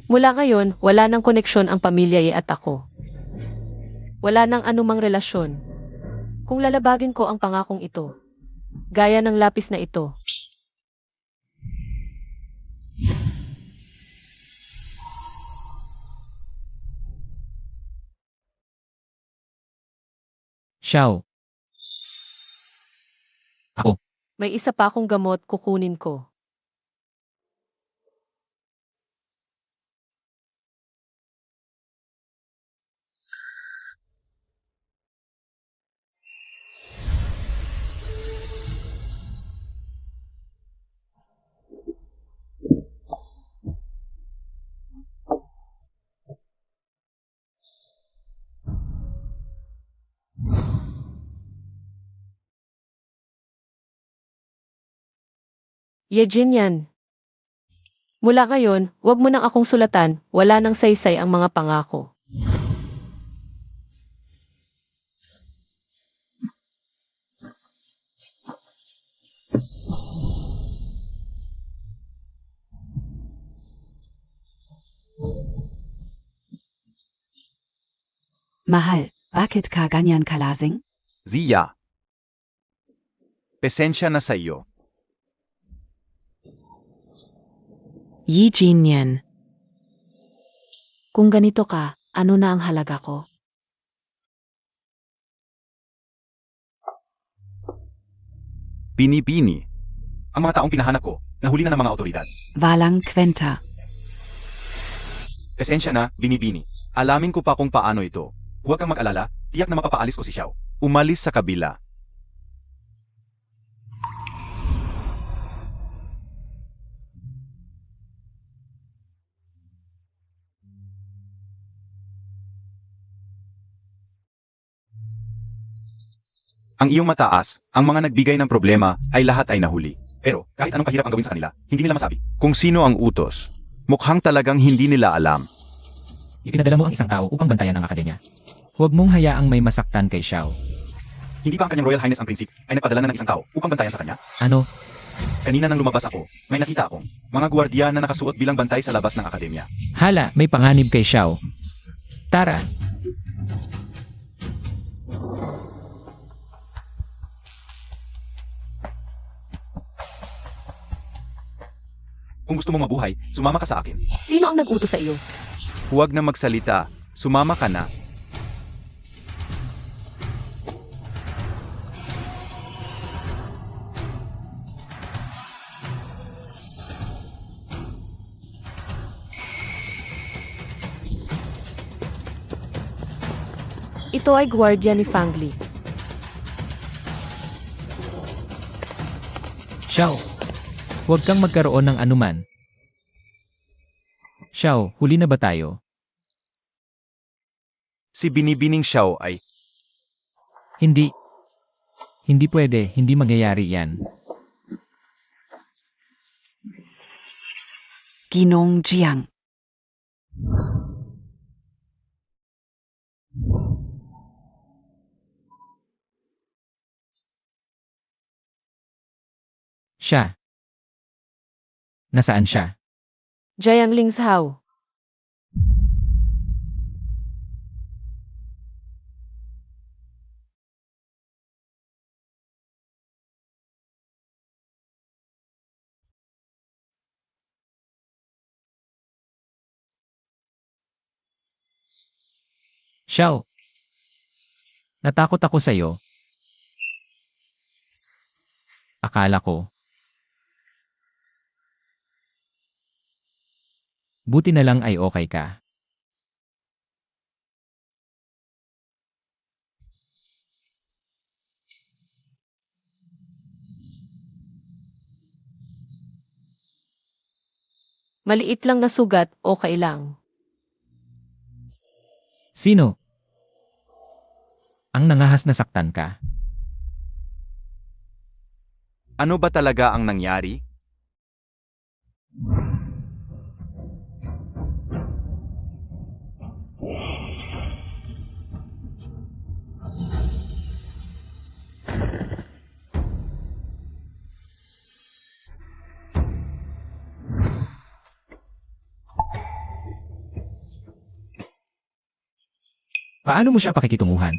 Mula ngayon, wala nang koneksyon ang pamilya Ye at ako. Wala nang anumang relasyon. Kung lalabagin ko ang pangakong ito, gaya ng lapis na ito, Xiao. Ako. may isa pa akong gamot kukunin ko. Eugenian. Mula ngayon, wag mo nang akong sulatan, wala nang saysay ang mga pangako. Mahal, bakit ka ganyan kalasing? Zia. Pesensya na sa iyo. Yi Jinyan. Kung ganito ka, ano na ang halaga ko? Bini-bini. Ang mga taong pinahanap ko, nahuli na ng mga otoridad. Walang kwenta. Pesensya na, bini-bini. Alamin ko pa kung paano ito. Huwag kang mag-alala, tiyak na mapapaalis ko si Xiao. Umalis sa kabila. Ang iyong mataas, ang mga nagbigay ng problema, ay lahat ay nahuli. Pero, kahit anong kahirap ang gawin sa kanila, hindi nila masabi kung sino ang utos. Mukhang talagang hindi nila alam. Ipinadala mo ang isang tao upang bantayan ang akademya. Huwag mong hayaang may masaktan kay Xiao. Hindi ba ang kanyang Royal Highness ang prinsip ay nagpadala na ng isang tao upang bantayan sa kanya? Ano? Kanina nang lumabas ako, may nakita akong mga gwardiya na nakasuot bilang bantay sa labas ng akademya. Hala, may panganib kay Xiao. Tara. Kung gusto mong mabuhay, sumama ka sa akin. Sino ang nag-utos sa iyo? Huwag na magsalita, sumama ka na. Ito ay gwardiya ni Fangli. Xiao. Huwag kang magkaroon ng anuman. Xiao, huli na ba tayo? Si Binibining Xiao ay, Hindi. Hindi pwede, hindi mangyayari yan. Ginong Jiang. Siya. Nasaan siya? Jayang Lingzhao. Xiao. Natakot ako sa'yo. Akala ko. Buti na lang ay okay ka. Maliit lang na sugat, okay lang. Sino? Ang nangahas na saktan ka. Ano ba talaga ang nangyari? Paano mo siya pakikitunguhan?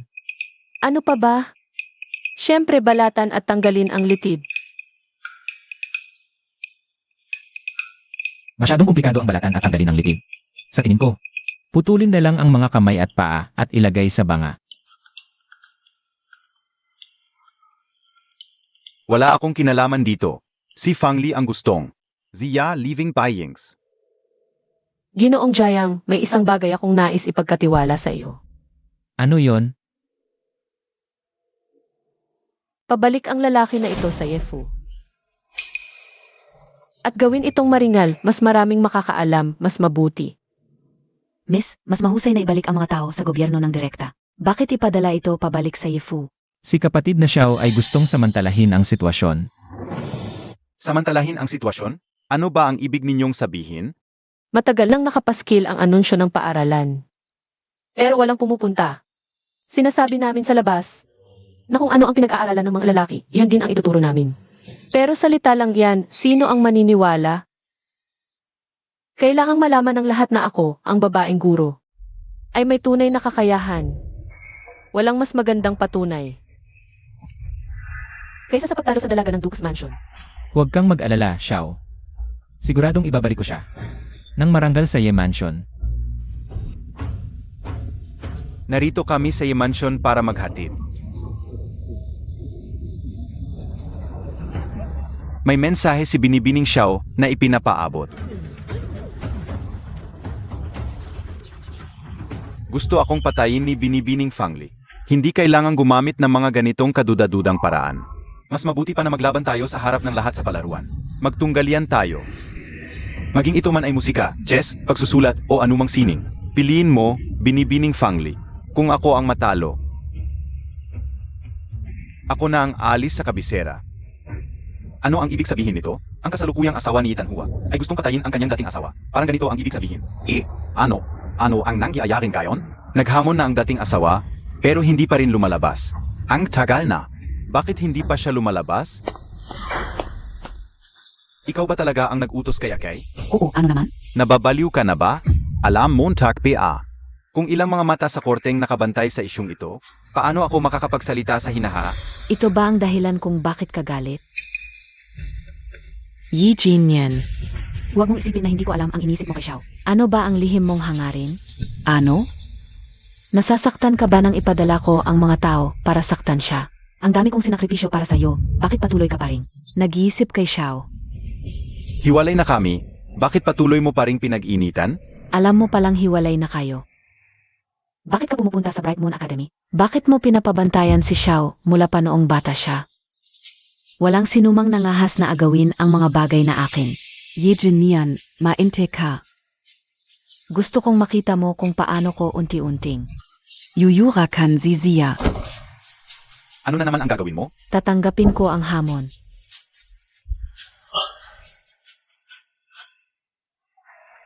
Ano pa ba? Siyempre balatan at tanggalin ang litid. Masyadong komplikado ang balatan at tanggalin ang litid. Sa tingin ko, putulin na lang ang mga kamay at paa at ilagay sa banga. Wala akong kinalaman dito. Si Fang Li ang gustong. Zia living buyings. Ginoong Jayang, may isang bagay akong nais ipagkatiwala sa iyo. Ano yon? Pabalik ang lalaki na ito sa Yefu. At gawin itong maringal, mas maraming makakaalam, mas mabuti. Miss, mas mahusay na ibalik ang mga tao sa gobyerno ng direkta. Bakit ipadala ito pabalik sa Yefu? Si kapatid na Xiao ay gustong samantalahin ang sitwasyon. Samantalahin ang sitwasyon? Ano ba ang ibig ninyong sabihin? Matagal nang nakapaskil ang anunsyo ng paaralan. Pero walang pumupunta. Sinasabi namin sa labas na kung ano ang pinag-aaralan ng mga lalaki, yun din ang ituturo namin. Pero salita lang yan, sino ang maniniwala? Kailangang malaman ng lahat na ako, ang babaeng guro, ay may tunay na kakayahan. Walang mas magandang patunay kaysa sa pagtalo sa dalaga ng Duke's Mansion. Huwag kang mag-alala, Xiao. Siguradong ibabalik ko siya. Nang maranggal sa Ye Mansion. Narito kami sa Mansion para maghatid. May mensahe si Binibining Xiao na ipinapaabot. Gusto akong patayin ni Binibining Fang Li. Hindi kailangang gumamit ng mga ganitong kadudadudang paraan. Mas mabuti pa na maglaban tayo sa harap ng lahat sa palaruan. Magtunggalian tayo. Maging ito man ay musika, chess, pagsusulat, o anumang sining. Piliin mo, Binibining Fang Li. Kung ako ang matalo, ako na ang alis sa kabisera. Ano ang ibig sabihin nito? Ang kasalukuyang asawa ni Ethan Hua ay gustong patayin ang kanyang dating asawa. Parang ganito ang ibig sabihin. Ano? Ano ang nangyayaring gayon? Naghamon na ang dating asawa, pero hindi pa rin lumalabas. Ang tagal na. Bakit hindi pa siya lumalabas? Ikaw ba talaga ang nag-utos kay Akay? Oo, ano naman? Nababaliw ka na ba? Alam mo, takpa. Kung ilang mga mata sa korteng nakabantay sa isyung ito, paano ako makakapagsalita sa hinaharap? Ito ba ang dahilan kung bakit ka galit? Yi Jinyan. Huwag mong isipin na hindi ko alam ang inisip mo kay Xiao. Ano ba ang lihim mong hangarin? Ano? Nasasaktan ka ba nang ipadala ko ang mga tao para saktan siya? Ang dami kong sinakripisyo para sa'yo. Bakit patuloy ka pa rin? Nag-iisip kay Xiao. Hiwalay na kami. Bakit patuloy mo pa ring pinag-initan? Alam mo palang hiwalay na kayo. Bakit ka pumupunta sa Bright Moon Academy? Bakit mo pinapabantayan si Xiao mula pa noong bata siya? Walang sinumang nangahas na agawin ang mga bagay na akin. Yi Jinyan, mainte ka. Gusto kong makita mo kung paano ko unti-unting. Yuyura kan Zia. Ano na naman ang gagawin mo? Tatanggapin ko ang hamon.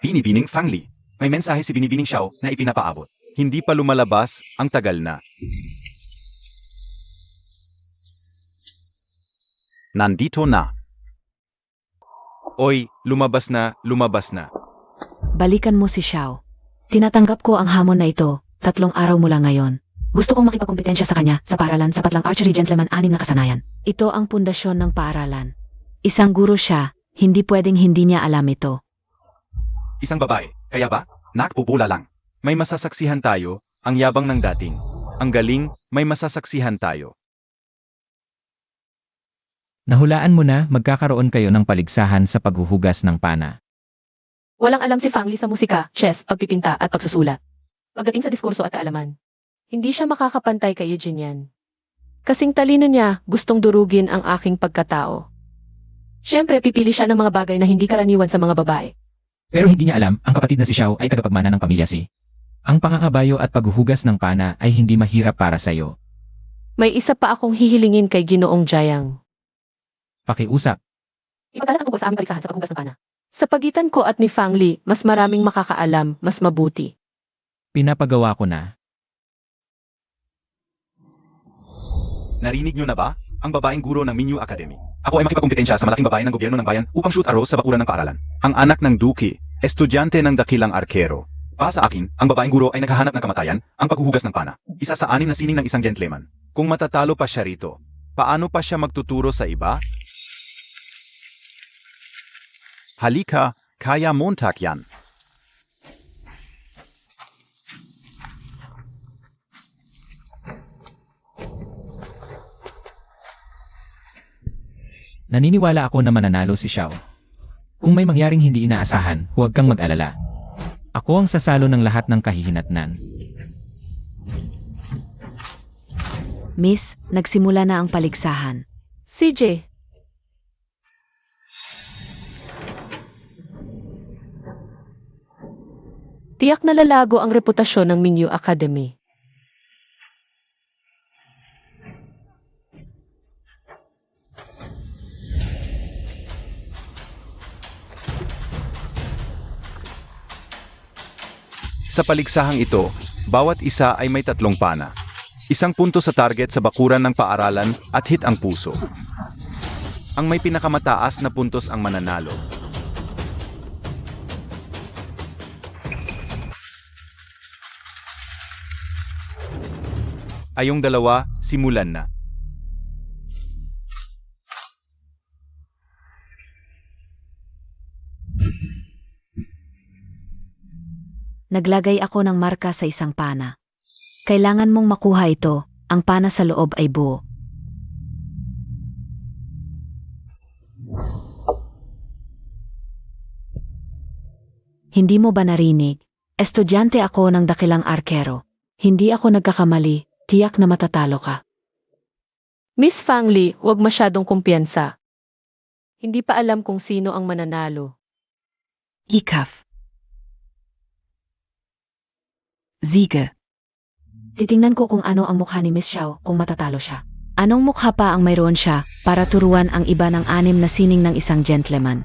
Binibining Fang Li. May mensahe si Binibining Xiao na ipinapaabot. Hindi pa lumalabas, ang tagal na. Nandito na. Oy, lumabas na, lumabas na. Balikan mo si Xiao. Tinatanggap ko ang hamon na ito, 3 araw mula ngayon. Gusto kong makipagkompetensya sa kanya sa paaralan sapat lang archery gentleman 6 na kasanayan. Ito ang pundasyon ng paaralan. Isang guro siya, hindi pwedeng hindi niya alam ito. Isang babae, kaya ba? Nakpupula lang. May masasaksihan tayo, ang yabang ng dating. Ang galing, may masasaksihan tayo. Nahulaan mo na magkakaroon kayo ng paligsahan sa paghuhugas ng pana. Walang alam si Fang Li sa musika, chess, pagpipinta at pagsusulat. Pagdating sa diskurso at kaalaman, hindi siya makakapantay kay Eugene yan. Kasing talino niya, gustong durugin ang aking pagkatao. Siyempre, pipili siya ng mga bagay na hindi karaniwan sa mga babae. Pero hindi niya alam, ang kapatid na si Xiao ay tagapagmana ng pamilya si. Ang pangangabayo at paghuhugas ng pana ay hindi mahirap para sa'yo. May isa pa akong hihilingin kay Ginoong Jayang. Pakiusap. Ipagkalak ang tungkol sa aming paligsahan sa paghugas ng pana. Sa pagitan ko at ni Fang Li, mas maraming makakaalam, mas mabuti. Pinapagawa ko na. Narinig nyo na ba? Ang babaeng guro ng Minyu Academy. Ako ay makipagkumpetensya sa malaking babae ng gobyerno ng bayan upang shoot arrows sa bakuran ng paaralan. Ang anak ng Duki, estudyante ng dakilang arkero. Para sa akin, ang babaeng guro ay naghahanap ng kamatayan, ang paghuhugas ng pana. Isa sa 6 na sining ng isang gentleman. Kung matatalo pa siya rito, paano pa siya magtuturo sa iba? Halika, kaya montak yan. Naniniwala ako na mananalo si Xiao. Kung may mangyaring hindi inaasahan, huwag kang mag-alala. Ako ang sasalo ng lahat ng kahihinatnan. Miss, nagsimula na ang paligsahan. CJ. Tiyak na lalago ang reputasyon ng Minyu Academy. Sa paligsahang ito, bawat isa ay may 3 pana. 1 punto sa target sa bakuran ng paaralan at hit ang puso. Ang may pinakamataas na puntos ang mananalo. Ayong dalawa, simulan na. Naglagay ako ng marka sa isang pana. Kailangan mong makuha ito, ang pana sa loob ay buo. Hindi mo ba narinig? Estudyante ako ng dakilang arkero. Hindi ako nagkakamali, tiyak na matatalo ka. Miss Fang Li, huwag masyadong kumpiyansa. Hindi pa alam kung sino ang mananalo. Ikaf. Ziege. Titingnan ko kung ano ang mukha ni Miss Xiao kung matatalo siya. Anong mukha pa ang mayroon siya para turuan ang iba ng 6 na sining ng isang gentleman?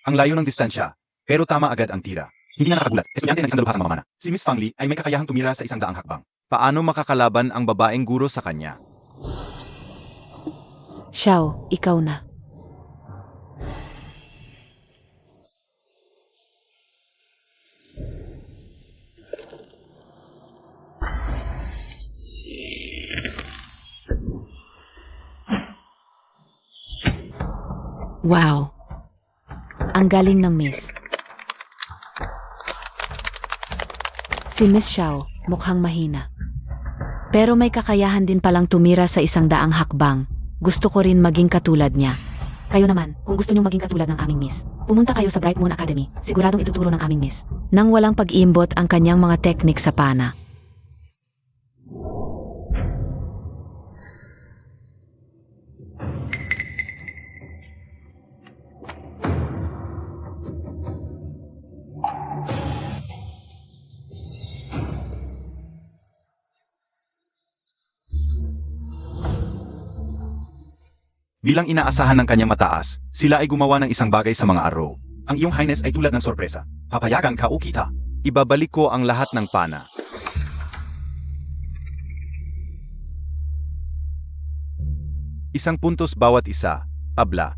Ang layo ng distansya, pero tama agad ang tira. Hindi na nakagulat, estudyante ng isang dalubhasang mamamana. Si Miss Fang Li ay may kakayahang tumira sa 100 hakbang. Paano makakalaban ang babaeng guro sa kanya? Xiao, ikaw na. Wow! Ang galing ng Miss. Si Miss Xiao, mukhang mahina. Pero may kakayahan din palang tumira sa 100 hakbang. Gusto ko rin maging katulad niya. Kayo naman, kung gusto niyong maging katulad ng aming Miss, pumunta kayo sa Bright Moon Academy. Siguradong ituturo ng aming Miss. Nang walang pag-iimbot ang kanyang mga teknik sa pana. Bilang inaasahan ng kanyang mataas, sila ay gumawa ng isang bagay sa mga arrow. Ang iyong highness ay tulad ng sorpresa. Papayagan ka o kita. Ibabalik ko ang lahat ng pana. Isang puntos bawat isa, tabla.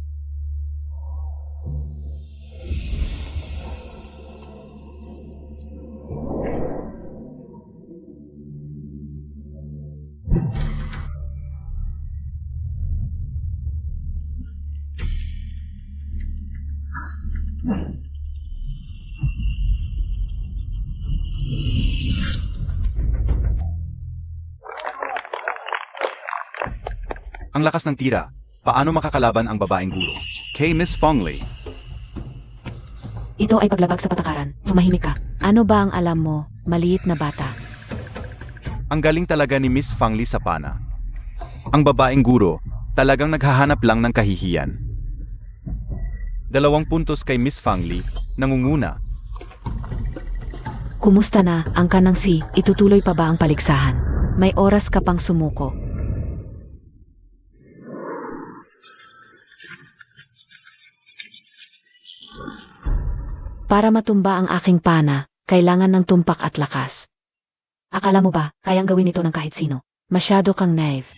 Ang lakas ng tira. Paano makakalaban ang babaeng guro? Kay Miss Fongli. Ito ay paglabag sa patakaran. Tumahimik ka. Ano ba ang alam mo, maliit na bata? Ang galing talaga ni Miss Fongli sa pana. Ang babaeng guro, talagang naghahanap lang ng kahihiyan. 2 puntos kay Miss Fongli, nangunguna. Kumusta na, ang kanang si, itutuloy pa ba ang paligsahan? May oras ka pang sumuko. Para matumba ang aking pana, kailangan ng tumpak at lakas. Akala mo ba, kayang gawin ito ng kahit sino? Masyado kang naive.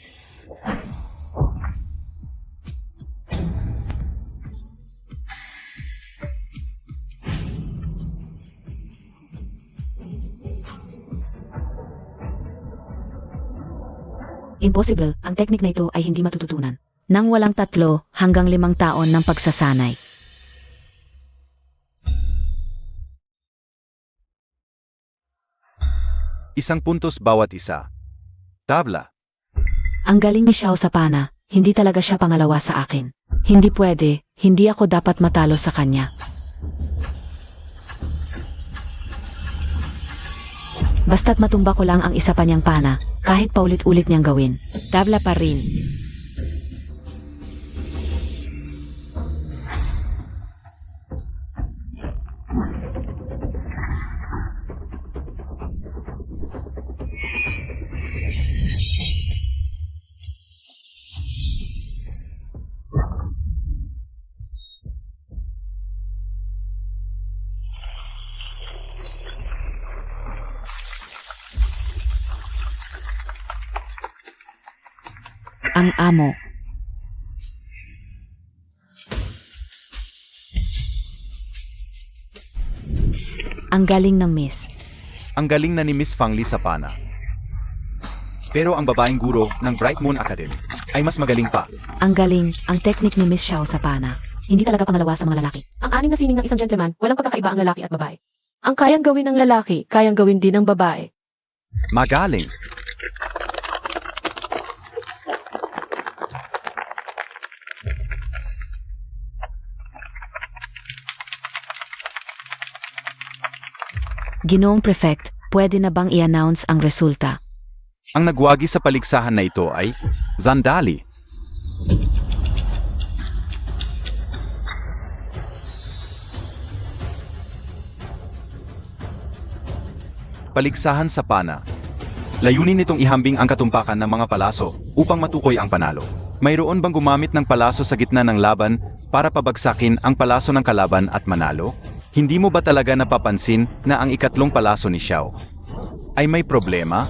Impossible, ang teknik na ito ay hindi matututunan. Nang walang 3 hanggang 5 taon ng pagsasanay. Isang puntos bawat isa. Tabla. Ang galing ni Xiao sa pana, hindi talaga siya pangalawa sa akin. Hindi pwede, hindi ako dapat matalo sa kanya. Basta't matumba ko lang ang isa pa niyang pana, kahit paulit-ulit niyang gawin. Tabla pa rin. Ang amo. Ang galing ng Miss. Ang galing na ni Miss Fongli sa pana. Pero ang babaeng guro ng Bright Moon Academy ay mas magaling pa. Ang galing, ang teknik ni Miss Xiao sa pana. Hindi talaga pangalawa sa mga lalaki. Ang 6 na sining ng isang gentleman, walang pagkakaiba ang lalaki at babae. Ang kayang gawin ng lalaki, kayang gawin din ng babae. Magaling. Ginoong Prefect, pwede na bang i-announce ang resulta? Ang nagwagi sa paligsahan na ito ay Zandali. Paligsahan sa pana. Layunin nitong ihambing ang katumpakan ng mga palaso upang matukoy ang panalo. Mayroon bang gumamit ng palaso sa gitna ng laban para pabagsakin ang palaso ng kalaban at manalo? Hindi mo ba talaga napapansin na ang ikatlong palaso ni Xiao ay may problema?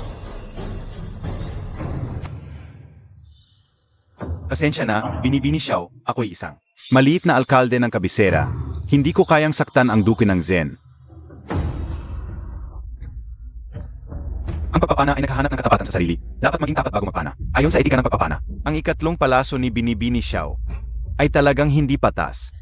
Pasensya na, binibini Xiao, ako'y isang maliit na alkalde ng kabisera. Hindi ko kayang saktan ang duke ng Zen. Ang pagpapana ay naghahanap ng katapatan sa sarili. Dapat maging tapat bago magpana. Ayon sa etika ng pagpapana, ang ikatlong palaso ni Binibini Xiao ay talagang hindi patas.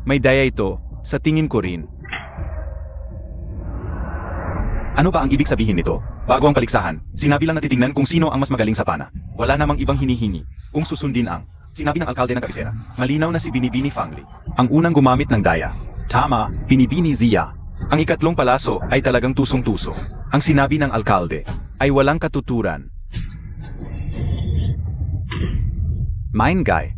May daya ito, sa tingin ko rin. Ano ba ang ibig sabihin nito? Bago ang paligsahan, sinabi lang na titingnan kung sino ang mas magaling sa pana. Wala namang ibang hinihingi. Kung susundin ang sinabi ng alkalde ng kabisera, malinaw na si Binibini Fongli ang unang gumamit ng daya. Tama, Binibini Zia. Ang ikatlong palaso ay talagang tusong-tuso. Ang sinabi ng alkalde ay walang katuturan. Mine guy.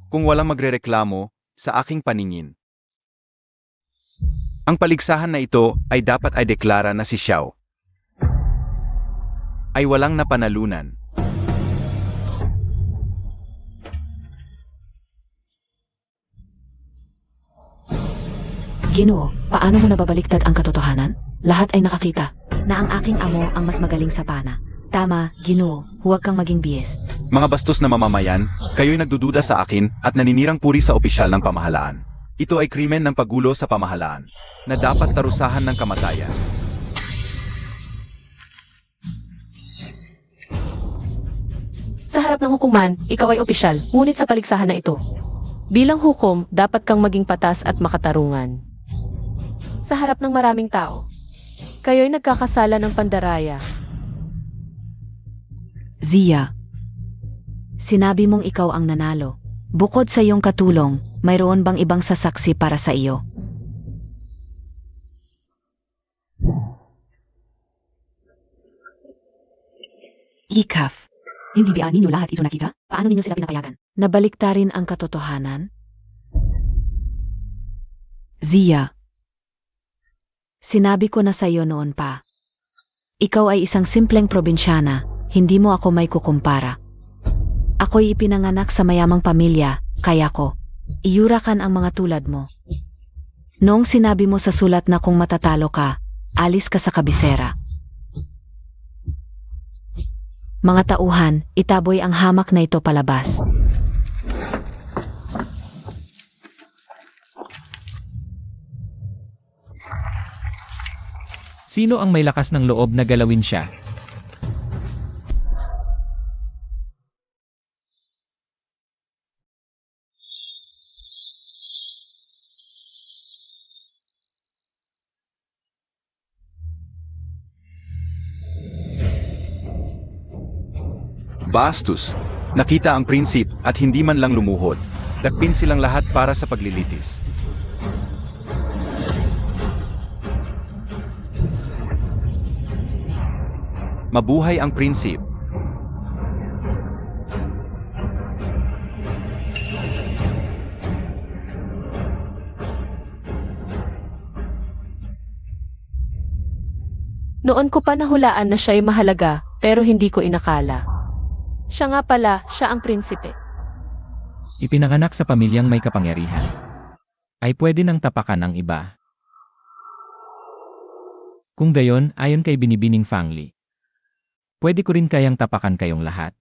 Kung walang magrereklamo sa aking paningin. Ang paligsahan na ito ay dapat ay deklara na si Xiao ay walang napanalunan. Ginoo, paano mo nababaliktad ang katotohanan? Lahat ay nakakita na ang aking amo ang mas magaling sa pana. Tama, Ginoo, huwag kang maging bias. Mga bastos na mamamayan, kayo'y nagdududa sa akin at naninirang puri sa opisyal ng pamahalaan. Ito ay krimen ng paggulo sa pamahalaan na dapat tarusahan ng kamatayan. Sa harap ng hukuman, ikaw ay opisyal, ngunit sa paligsahan na ito. Bilang hukom, dapat kang maging patas at makatarungan. Sa harap ng maraming tao, kayo'y nagkakasala ng pandaraya. Zia, sinabi mong ikaw ang nanalo. Bukod sa iyong katulong, mayroon bang ibang sasaksi para sa iyo? Ikaf, hindi ba ninyo lahat ito nakita? Paano ninyo sila pinapayagan? Nabaliktarin ang katotohanan? Zia, sinabi ko na sa iyo noon pa. Ikaw ay isang simpleng probinsyana, hindi mo ako may kukumpara. Ako'y ipinanganak sa mayamang pamilya, kaya ko, iyurakan ang mga tulad mo. Noong sinabi mo sa sulat na kung matatalo ka, alis ka sa kabisera. Mga tauhan, itaboy ang hamak na ito palabas. Sino ang may lakas ng loob na galawin siya? Bastos. Nakita ang prinsip at hindi man lang lumuhod. Dakpin silang lahat para sa paglilitis. Mabuhay ang prinsip. Noon ko pa nahulaan na siya'y mahalaga, pero hindi ko inakala. Siya nga pala, siya ang prinsipe. Ipinanganak sa pamilyang may kapangyarihan. Ay pwede nang tapakan ang iba. Kung gayon, ayon kay Binibining Fangli, pwede ko rin kayang tapakan kayong lahat.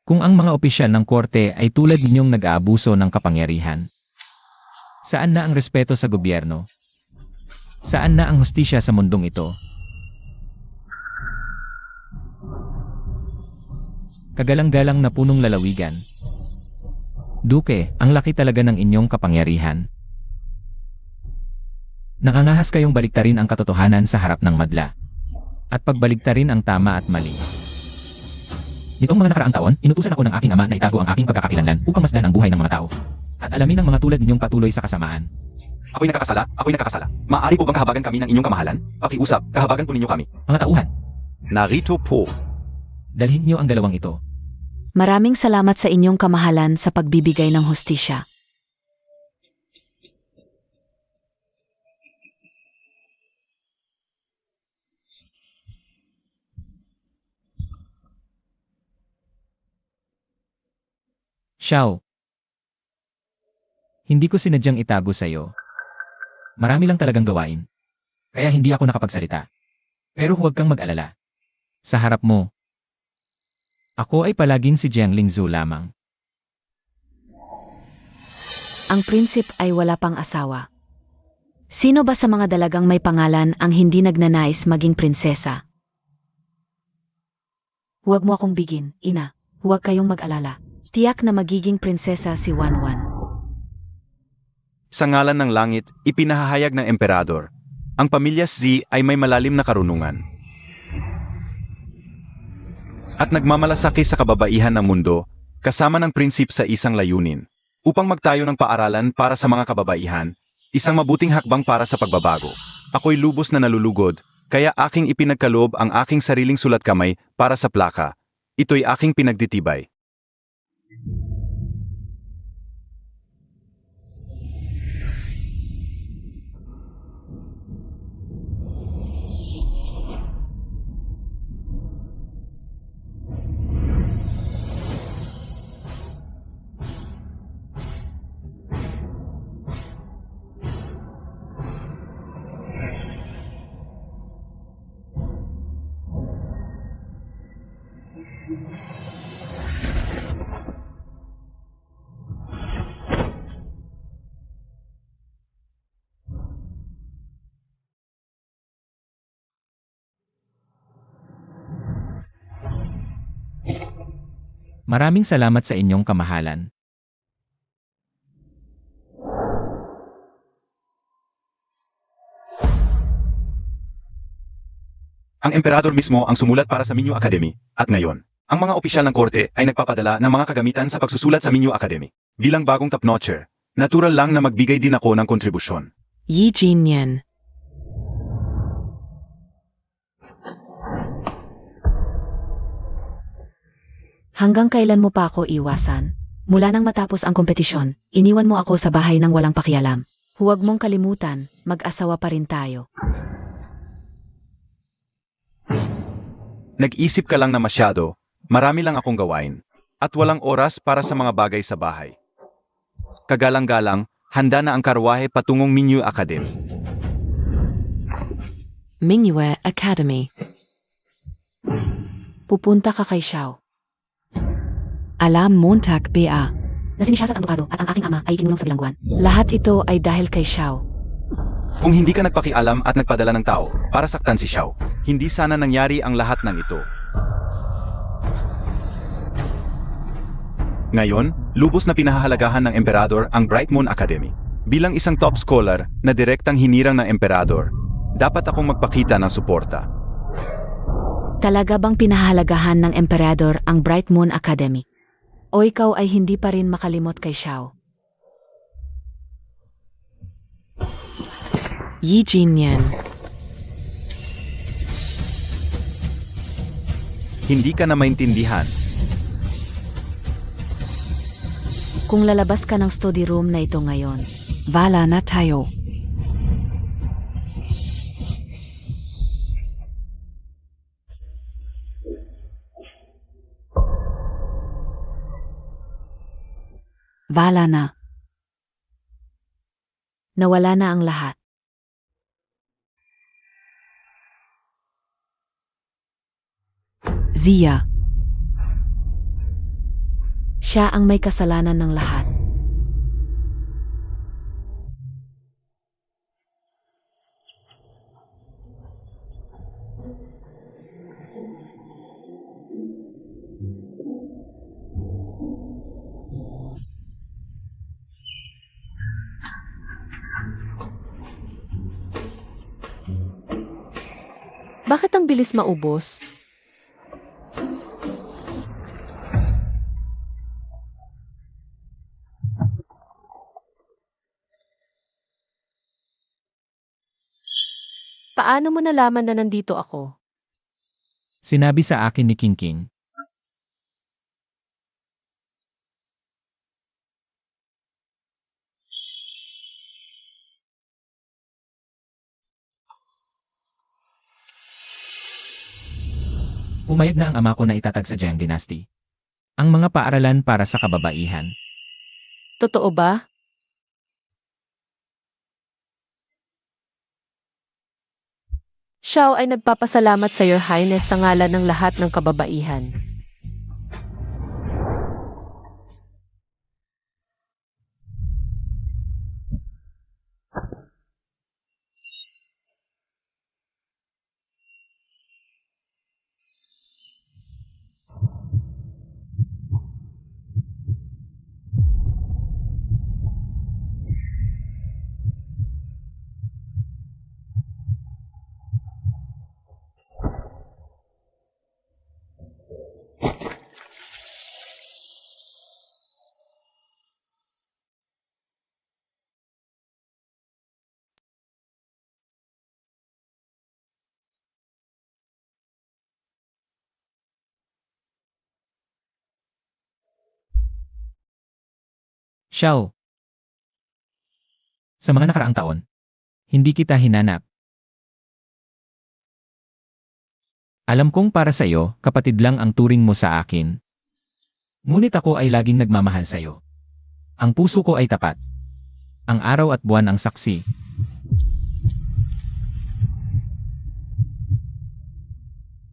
Kung ang mga opisyal ng korte ay tulad ninyong nag-aabuso ng kapangyarihan, saan na ang respeto sa gobyerno? Saan na ang hustisya sa mundong ito? Kagalang-galang na punong lalawigan. Duke, ang laki talaga ng inyong kapangyarihan. Nakangahas kayong baliktarin ang katotohanan sa harap ng madla. At pagbaliktarin ang tama at mali. Nitong mga nakaraang taon, inutusan ako ng aking ama na itago ang aking pagkakakilanlan upang masdan ang buhay ng mga tao. At alamin ang mga tulad ninyong patuloy sa kasamaan. Ako'y nakakasala. Maaari po bang kahabagan kami ng inyong kamahalan? Pakiusap, kahabagan po ninyo kami. Mga tauhan, Narito po. dalhin niyo ang dalawang ito. Maraming salamat sa inyong kamahalan sa pagbibigay ng hustisya. Xiao, hindi ko sinadyang itago sa iyo. Marami lang talagang gawain. Kaya hindi ako nakapagsalita. Pero huwag kang mag-alala. Sa harap mo, ako ay palaging si Jiangling Zhu lamang. Ang prinsip ay wala pang asawa. Sino ba sa mga dalagang may pangalan ang hindi nagnanais maging prinsesa? Huwag mo akong bigin, ina. Huwag kayong mag-alala. Tiyak na magiging prinsesa si Wanwan. Sa ngalan ng langit, ipinahahayag ng emperador. Ang pamilya Z ay may malalim na karunungan. At nagmamalasakit sa kababaihan ng mundo, kasama ng prinsip sa isang layunin. Upang magtayo ng paaralan para sa mga kababaihan, isang mabuting hakbang para sa pagbabago. Ako'y lubos na nalulugod, kaya aking ipinagkaloob ang aking sariling sulat kamay para sa plaka. Ito'y aking pinagditibay. Maraming salamat sa inyong kamahalan. Ang emperador mismo ang sumulat para sa Minyo Academy, at ngayon, ang mga opisyal ng korte ay nagpapadala ng mga kagamitan sa pagsusulat sa Minyo Academy. Bilang bagong top-notcher, natural lang na magbigay din ako ng kontribusyon. Yi Jinyan. Hanggang kailan mo pa ako iwasan? Mula nang matapos ang kompetisyon, iniwan mo ako sa bahay ng walang pakialam. Huwag mong kalimutan, mag-asawa pa rin tayo. Nag-isip ka lang na masyado, marami lang akong gawain, at walang oras para sa mga bagay sa bahay. Kagalang-galang, handa na ang karwahe patungong Minyo Academy. Mingyue Academy. Pupunta ka kay Xiao. Alam Montag BA. Na sinisiyasat ang dukado at ang aking ama ay kinulong sa bilangguan. Lahat ito ay dahil kay Xiao. Kung hindi ka nagpakialam at nagpadala ng tao para saktan si Xiao, hindi sana nangyari ang lahat ng ito. Ngayon, lubos na pinahahalagahan ng emperador ang Bright Moon Academy. Bilang isang top scholar na direktang hinirang ng emperador, dapat akong magpakita ng suporta. Talaga bang pinahahalagahan ng emperador ang Bright Moon Academy? O ikaw ay hindi pa rin makalimot kay Xiao? Yi Jinyan. Hindi ka na maintindihan. Kung lalabas ka ng study room na ito ngayon, Vala na tayo. Vala na. Nawala na ang lahat. Zia. Siya ang may kasalanan ng lahat. Bakit ang bilis maubos? Paano mo nalaman na nandito ako? Sinabi sa akin ni King King. Umayag na ang ama ko na itatag sa Jiang Dynasty. Ang mga paaralan para sa kababaihan. Totoo ba? Xiao ay nagpapasalamat sa Your Highness sa ngalan ng lahat ng kababaihan. Xiao. Sa mga nakaraang taon, hindi kita hinanap. Alam kong para sa iyo, kapatid lang ang turing mo sa akin. Ngunit ako ay laging nagmamahal sa iyo. Ang puso ko ay tapat. Ang araw at buwan ang saksi.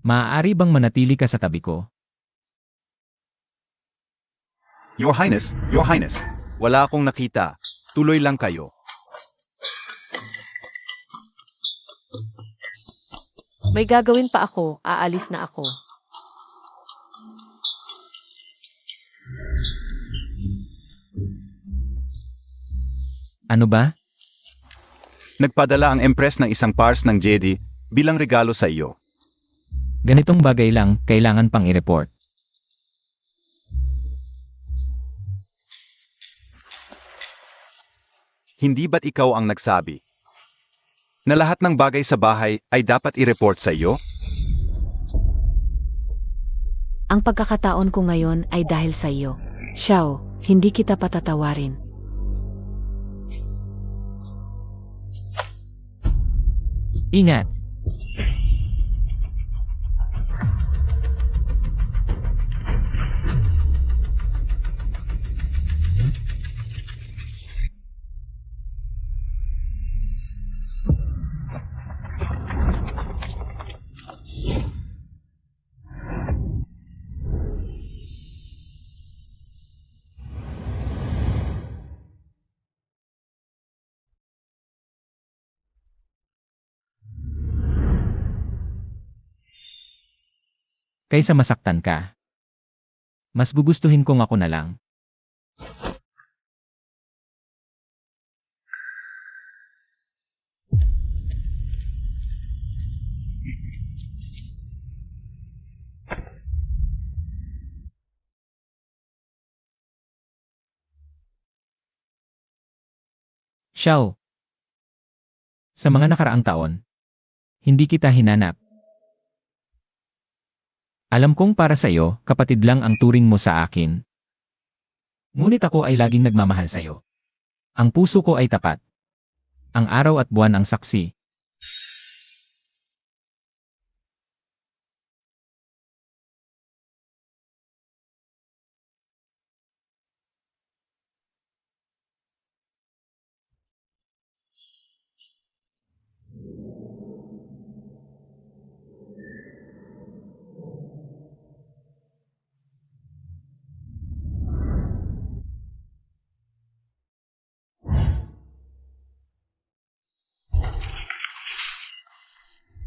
Maaari bang manatili ka sa tabi ko? Your Highness, Your Highness. Wala akong nakita. Tuloy lang kayo. May gagawin pa ako, aalis na ako. Ano ba? Nagpadala ang Empress ng isang pars ng Jedi bilang regalo sa iyo. Ganitong bagay lang, kailangan pang i-report. Hindi ba't ikaw ang nagsabi na lahat ng bagay sa bahay ay dapat i-report sa iyo? Ang pagkakataon ko ngayon ay dahil sa iyo. Xiao, hindi kita patatawarin. Ingat! Kaysa masaktan ka, mas gugustuhin kong ako na lang. Xiao, sa mga nakaraang taon, hindi kita hinanap. Alam kong para sa iyo, kapatid lang ang turing mo sa akin. Ngunit ako ay laging nagmamahal sa iyo. Ang puso ko ay tapat. Ang araw at buwan ang saksi.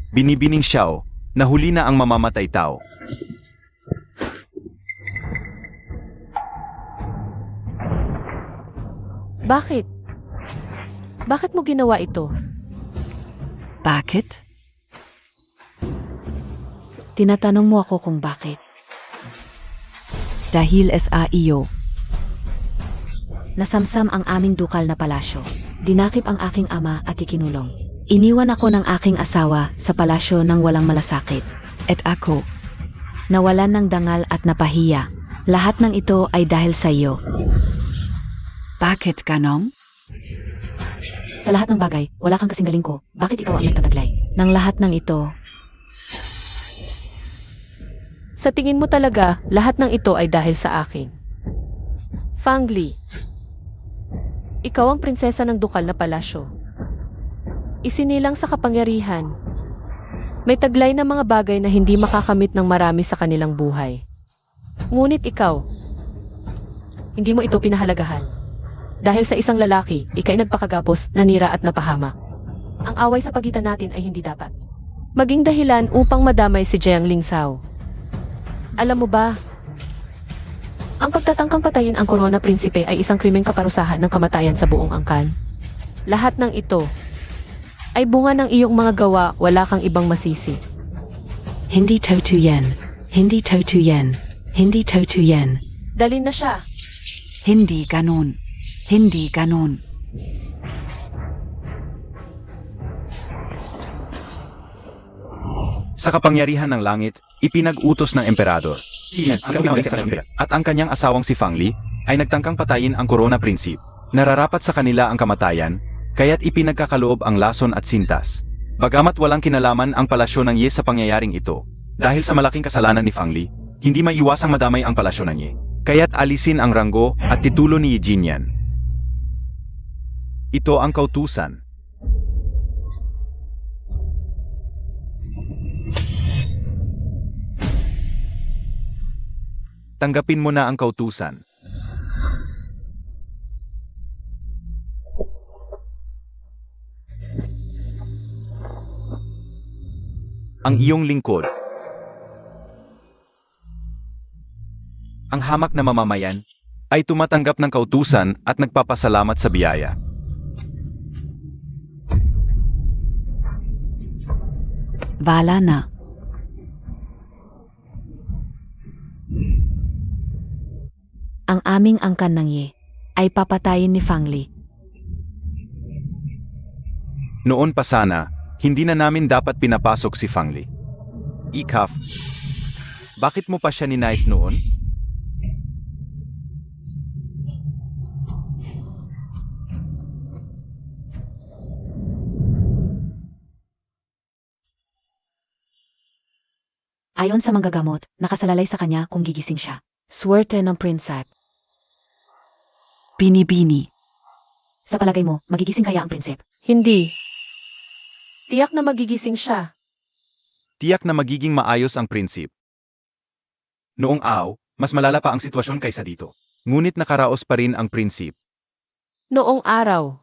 Binibining Xiao, nahuli na ang mamamatay tao. Bakit? Bakit mo ginawa ito? Bakit? Tinatanong mo ako kung bakit. Dahil sa iyo. Nasamsam ang aming dukal na palasyo. Dinakip ang aking ama at ikinulong. Iniwan ako ng aking asawa sa palasyo ng walang malasakit. At ako. Nawalan ng dangal at napahiya. Lahat ng ito ay dahil sa iyo. Bakit ganon? Sa lahat ng bagay, wala kang kasing galing ko. Bakit ikaw ang nagtataglay? Ng lahat ng ito, Sa tingin mo talaga, lahat ng ito ay dahil sa akin. Fang Li, ikaw ang prinsesa ng dukal na palasyo. Isinilang sa kapangyarihan. May taglay na mga bagay na hindi makakamit ng marami sa kanilang buhay. Ngunit ikaw, hindi mo ito pinahalagahan. Dahil sa isang lalaki, ikay nagpakagapos, nanira at napahamak. Ang away sa pagitan natin ay hindi dapat maging dahilan upang madamay si Jiang Lingsao. Alam mo ba, ang pagtatangkang patayin ang Corona Prinsipe ay isang krimeng kaparusahan ng kamatayan sa buong angkan. Lahat ng ito ay bunga ng iyong mga gawa, wala kang ibang masisi. Hindi totoo yan. Hindi totoo yan. Hindi totoo yan. Dalin na siya. Hindi ganon. Hindi ganon. Sa kapangyarihan ng langit, ipinag-utos ng emperador. At ang kanyang asawang si Fang Li ay nagtangkang patayin ang Corona Principe. Nararapat sa kanila ang kamatayan, kaya't ipinagkakaloob ang lason at sintas. Bagamat walang kinalaman ang palasyo ng Ye sa pangyayaring ito, dahil sa malaking kasalanan ni Fang Li, hindi maiwasang madamay ang palasyo ng Ye. Kaya't alisin ang ranggo at titulo ni Yi Jinyan. Ito ang kautusan. Tanggapin mo na ang kautusan. ang iyong lingkod. Ang hamak na mamamayan ay tumatanggap ng kautusan at nagpapasalamat sa biyaya. Wala na. Ang aming angkan ng Ye ay papatayin ni Fangli. Noon pa sana, hindi na namin dapat pinapasok si Fangli. Ikaf, bakit mo pa siya ninais noon? Ayon sa manggagamot, nakasalalay sa kanya kung gigising siya. Swerte ng prinsip. Bini-bini. Sa palagay mo, magigising kaya ang prinsip? Hindi. Tiyak na magigising siya. Tiyak na magiging maayos ang prinsip. Noong mas malala pa ang sitwasyon kaysa dito. Ngunit nakaraos pa rin ang prinsip. Noong araw.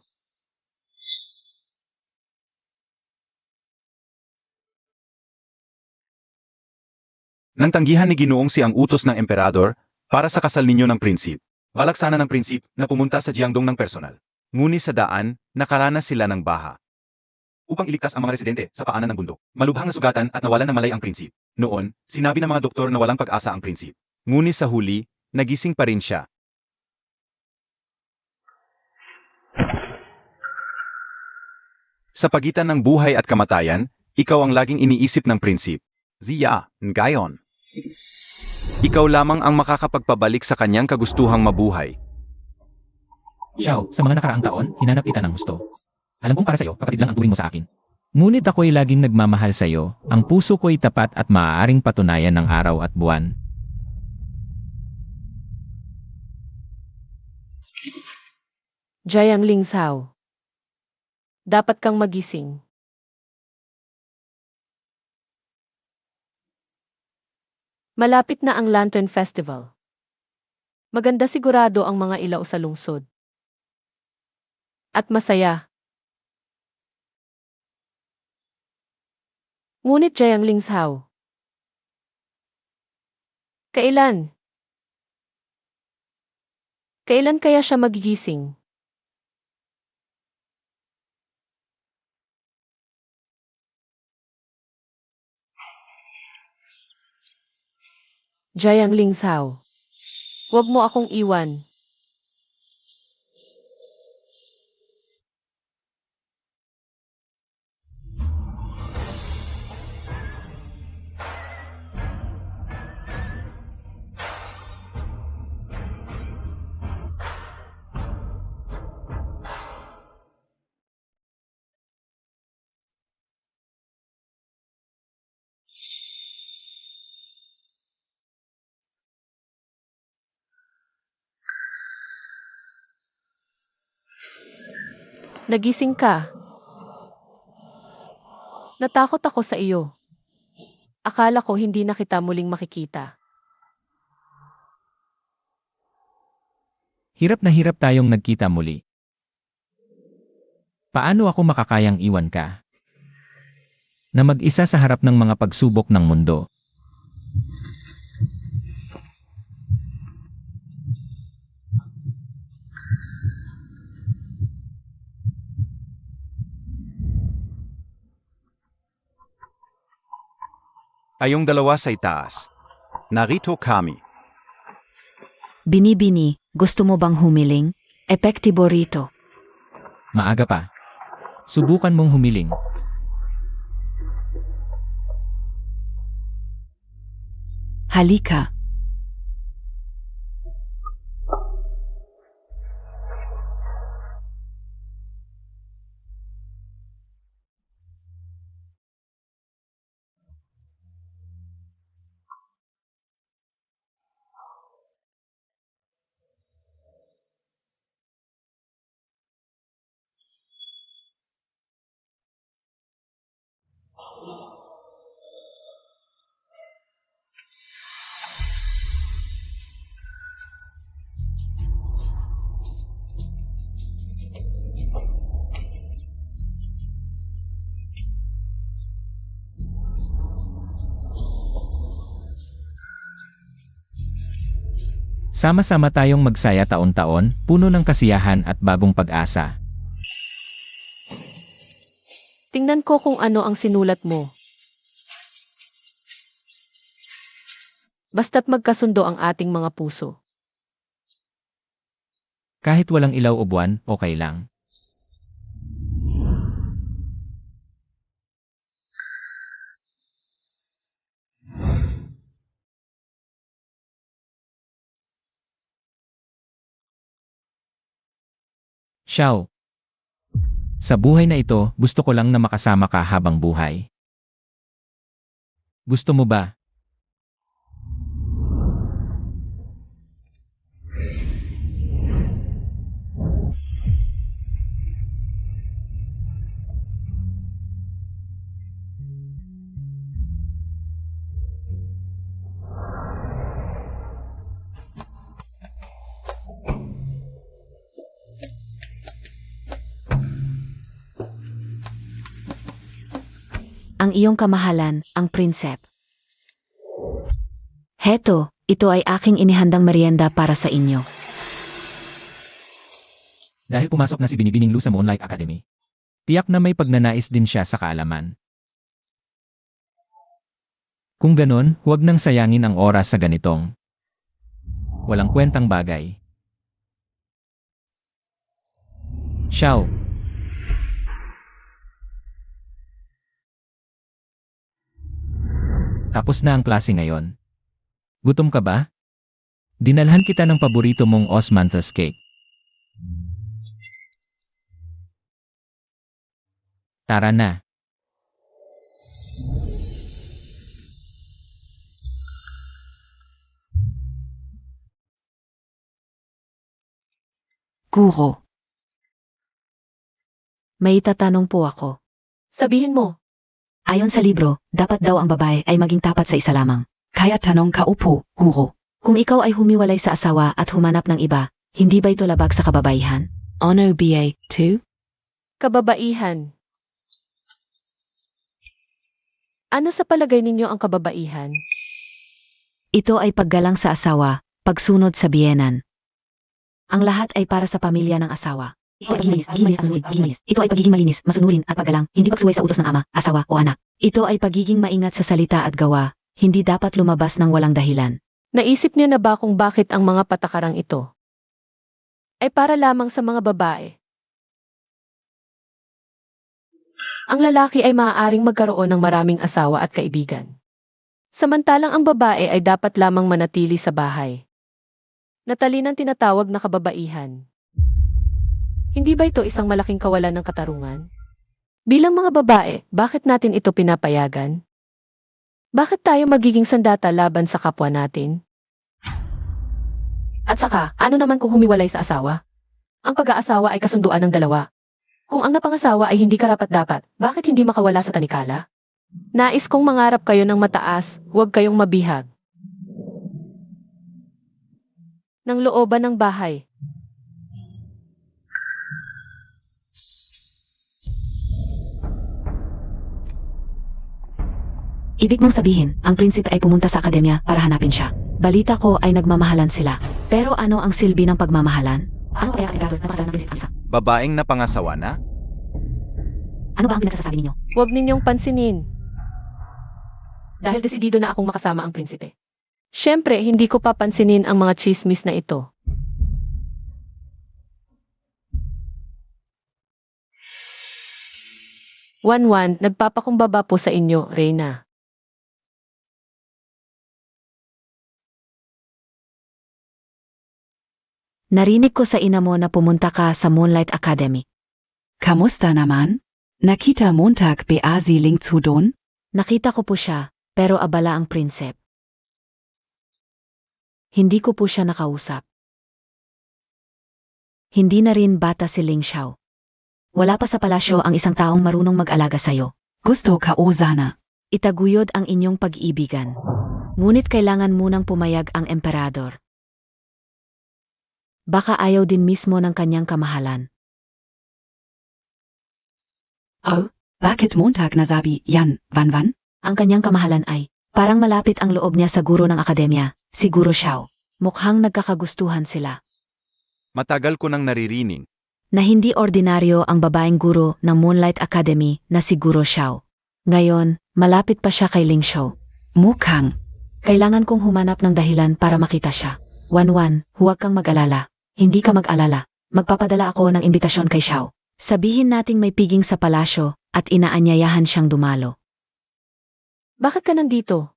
Nang tanggihan ni Ginoong si ang utos ng emperador para sa kasal ninyo ng prinsip. Balak sana ng prinsip na pumunta sa Jiangdong ng personal. Ngunit sa daan, nakaranas sila ng baha. Upang iligtas ang mga residente sa paanan ng bundok, malubhang na sugatan at nawalan ng malay ang prinsip. Noon, sinabi ng mga doktor na walang pag-asa ang prinsip. Ngunit sa huli, nagising pa rin siya. Sa pagitan ng buhay at kamatayan, ikaw ang laging iniisip ng prinsip. Zia, ngayon. Ikaw lamang ang makakapagpabalik sa kanyang kagustuhang mabuhay. Xiao, sa mga nakaraang taon, hinanap kita ng gusto. Alam kong para sa'yo, kapatid lang ang turing mo sa akin. Ngunit ako'y laging nagmamahal sa'yo, ang puso ko'y tapat at maaaring patunayan ng araw at buwan. Jiang Lingsao. Dapat kang magising. Malapit na ang Lantern Festival. Maganda sigurado ang mga ilaw sa lungsod. At masaya. Ngunit Jiang Lingsao. Kailan? Kailan kaya siya magigising? Jiang Lingsao. Huwag mo akong iwan. Nagising ka. Natakot ako sa iyo. Akala ko hindi na kita muling makikita. Hirap na hirap tayong nagkita muli. Paano ako makakayang iwan ka? Na mag-isa sa harap ng mga pagsubok ng mundo. Kayong dalawa sa itaas. Narito kami. Bini-bini, gusto mo bang humiling? Epektibo rito. Maaga pa. Subukan mong humiling. Halika. Sama-sama tayong magsaya taon-taon, puno ng kasiyahan at bagong pag-asa. Tingnan ko kung ano ang sinulat mo. Basta't magkasundo ang ating mga puso. Kahit walang ilaw o buwan, okay lang. Xiao. Sa buhay na ito, gusto ko lang na makasama ka habang buhay. Gusto mo ba? Ang iyong kamahalan, ang prinsep. Heto, ito ay aking inihandang merienda para sa inyo. Dahil pumasok na si Binibining Lu sa Moonlight Academy. Tiyak na may pagnanais din siya sa kaalaman. Kung ganon, huwag nang sayangin ang oras sa ganitong walang kwentang bagay. Xiao. Tapos na ang klase ngayon. Gutom ka ba? Dinalhan kita ng paborito mong osmanthus cake. Tara na. Guro. May itatanong po ako. Sabihin mo, Ayon sa libro, dapat daw ang babae ay maging tapat sa isa lamang. Kaya tanong ka upo, Guro. Kung ikaw ay humiwalay sa asawa at humanap ng iba, hindi ba ito labag sa kababaihan? Ono BA 2? kababaihan. Ano sa palagay ninyo ang kababaihan? Ito ay paggalang sa asawa, pagsunod sa biyenan. Ang lahat ay para sa pamilya ng asawa. Ito ay pagiging Ito ay pagiging malinis, masunurin at paggalang, hindi pagsuway sa utos ng ama, asawa o anak. Ito ay pagiging maingat sa salita at gawa, hindi dapat lumabas ng walang dahilan. Naisip niyo na ba kung bakit ang mga patakarang ito ay para lamang sa mga babae? Ang lalaki ay maaaring magkaroon ng maraming asawa at kaibigan. Samantalang ang babae ay dapat lamang manatili sa bahay. Natalinang tinatawag na kababaihan. Hindi ba ito isang malaking kawalan ng katarungan? Bilang mga babae, bakit natin ito pinapayagan? Bakit tayo magiging sandata laban sa kapwa natin? At saka, ano naman kung humiwalay sa asawa? Ang pag-aasawa ay kasunduan ng dalawa. Kung ang napangasawa ay hindi karapat-dapat, bakit hindi makawala sa tanikala? Nais kong mangarap kayo ng mataas, huwag kayong mabihag. Ng looban ng bahay. Ibig mong sabihin, ang prinsipe ay pumunta sa akademya para hanapin siya. Balita ko ay nagmamahalan sila. Pero ano ang silbi ng pagmamahalan? Ano kaya ang emperador na pasalan ng prinsipe Ansa? Babaeng napangasawa na? Ano ba ang pinagsasabi ninyo? Huwag ninyong pansinin. Dahil desidido na akong makasama ang prinsipe. Siyempre, hindi ko papansinin ang mga chismis na ito. Wan, nagpapakumbaba po sa inyo, Reyna. Narinig ko sa ina mo na pumunta ka sa Moonlight Academy. Kamusta naman? Nakita Montag ba si Ling Zudon? Nakita ko po siya, pero abala ang prinsep. Hindi ko po siya nakausap. Hindi na rin bata si Ling Xiao. Wala pa sa palasyo ang isang taong marunong mag-alaga sa'yo. Gusto ka o sana? Itaguyod ang inyong pag-ibigan. Ngunit kailangan munang pumayag ang emperador. Baka ayaw din mismo ng kanyang kamahalan. Oh, bakit Montag nasabi yan, Van? Ang kanyang kamahalan ay, parang malapit ang loob niya sa guro ng akademya, si Guro Xiao. Mukhang nagkakagustuhan sila. Matagal ko nang naririnig. Na hindi ordinaryo ang babaeng guro ng Moonlight Academy na si Guro Xiao. Ngayon, malapit pa siya kay Ling Xiao. Mukhang. Kailangan kong humanap ng dahilan para makita siya. Wanwan, huwag kang mag-alala. Hindi ka mag-alala. Magpapadala ako ng imbitasyon kay Xiao. Sabihin nating may piging sa palasyo at inaanyayahan siyang dumalo. Bakit ka nandito?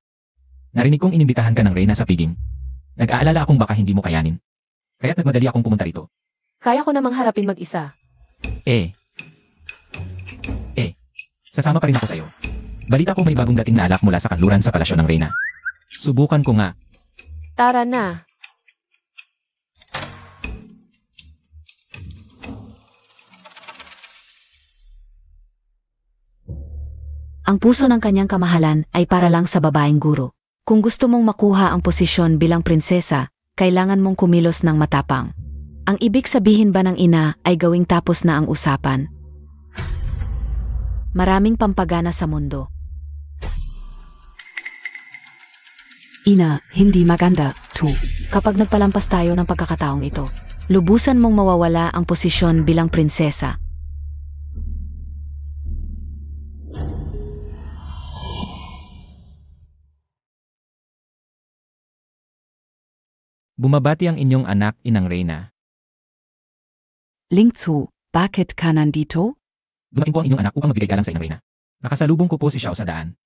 Narinig kong inimbitahan ka ng Reyna sa piging. Nag-aalala akong baka hindi mo kayanin. Kaya't nagmadali akong pumunta rito. Kaya ko namang harapin mag-isa. Sasama pa rin ako sa'yo. Balita ko may bagong dating na alak mula sa kanluran sa palasyo ng Reyna. Subukan ko nga. Tara na. Ang puso ng kanyang kamahalan ay para lang sa babaeng guro. Kung gusto mong makuha ang posisyon bilang prinsesa, kailangan mong kumilos ng matapang. Ang ibig sabihin ba ng ina ay gawing tapos na ang usapan? Maraming pampagana sa mundo. Ina, hindi maganda, to. Kapag nagpalampas tayo ng pagkakataong ito, lubusan mong mawawala ang posisyon bilang prinsesa. Bumabati ang inyong anak, Inang Reyna. Ling Zu, bakit ka nandito? Dumating po ang inyong anak upang magbigay galang sa Inang Reyna. Nakasalubong ko po si Xiao sa daan.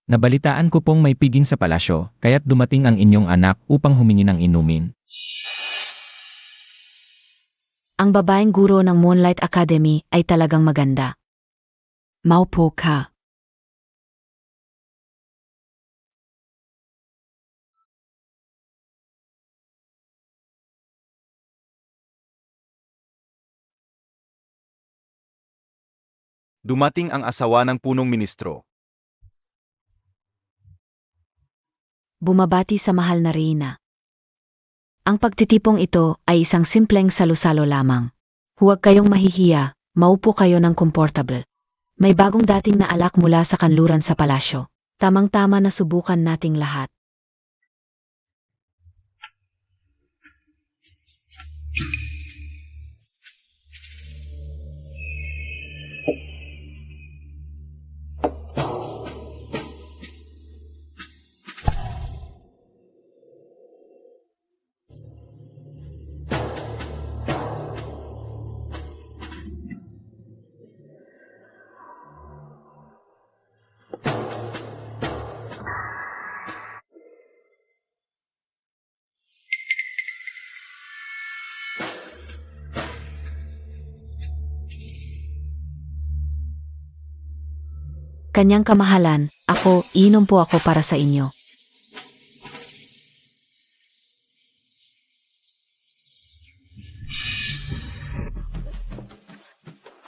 Nabalitaan ko pong may piging sa palasyo, kaya't dumating ang inyong anak upang humingi ng inumin. Ang babaeng guro ng Moonlight Academy ay talagang maganda. Maupo ka. Dumating ang asawa ng punong ministro. Bumabati sa mahal na Reyna. Ang pagtitipong ito ay isang simpleng salusalo lamang. Huwag kayong mahihiya, maupo kayo ng komportable. May bagong dating na alak mula sa kanluran sa palasyo. Tamang-tama na subukan nating lahat. Kanyang kamahalan, inom po ako para sa inyo.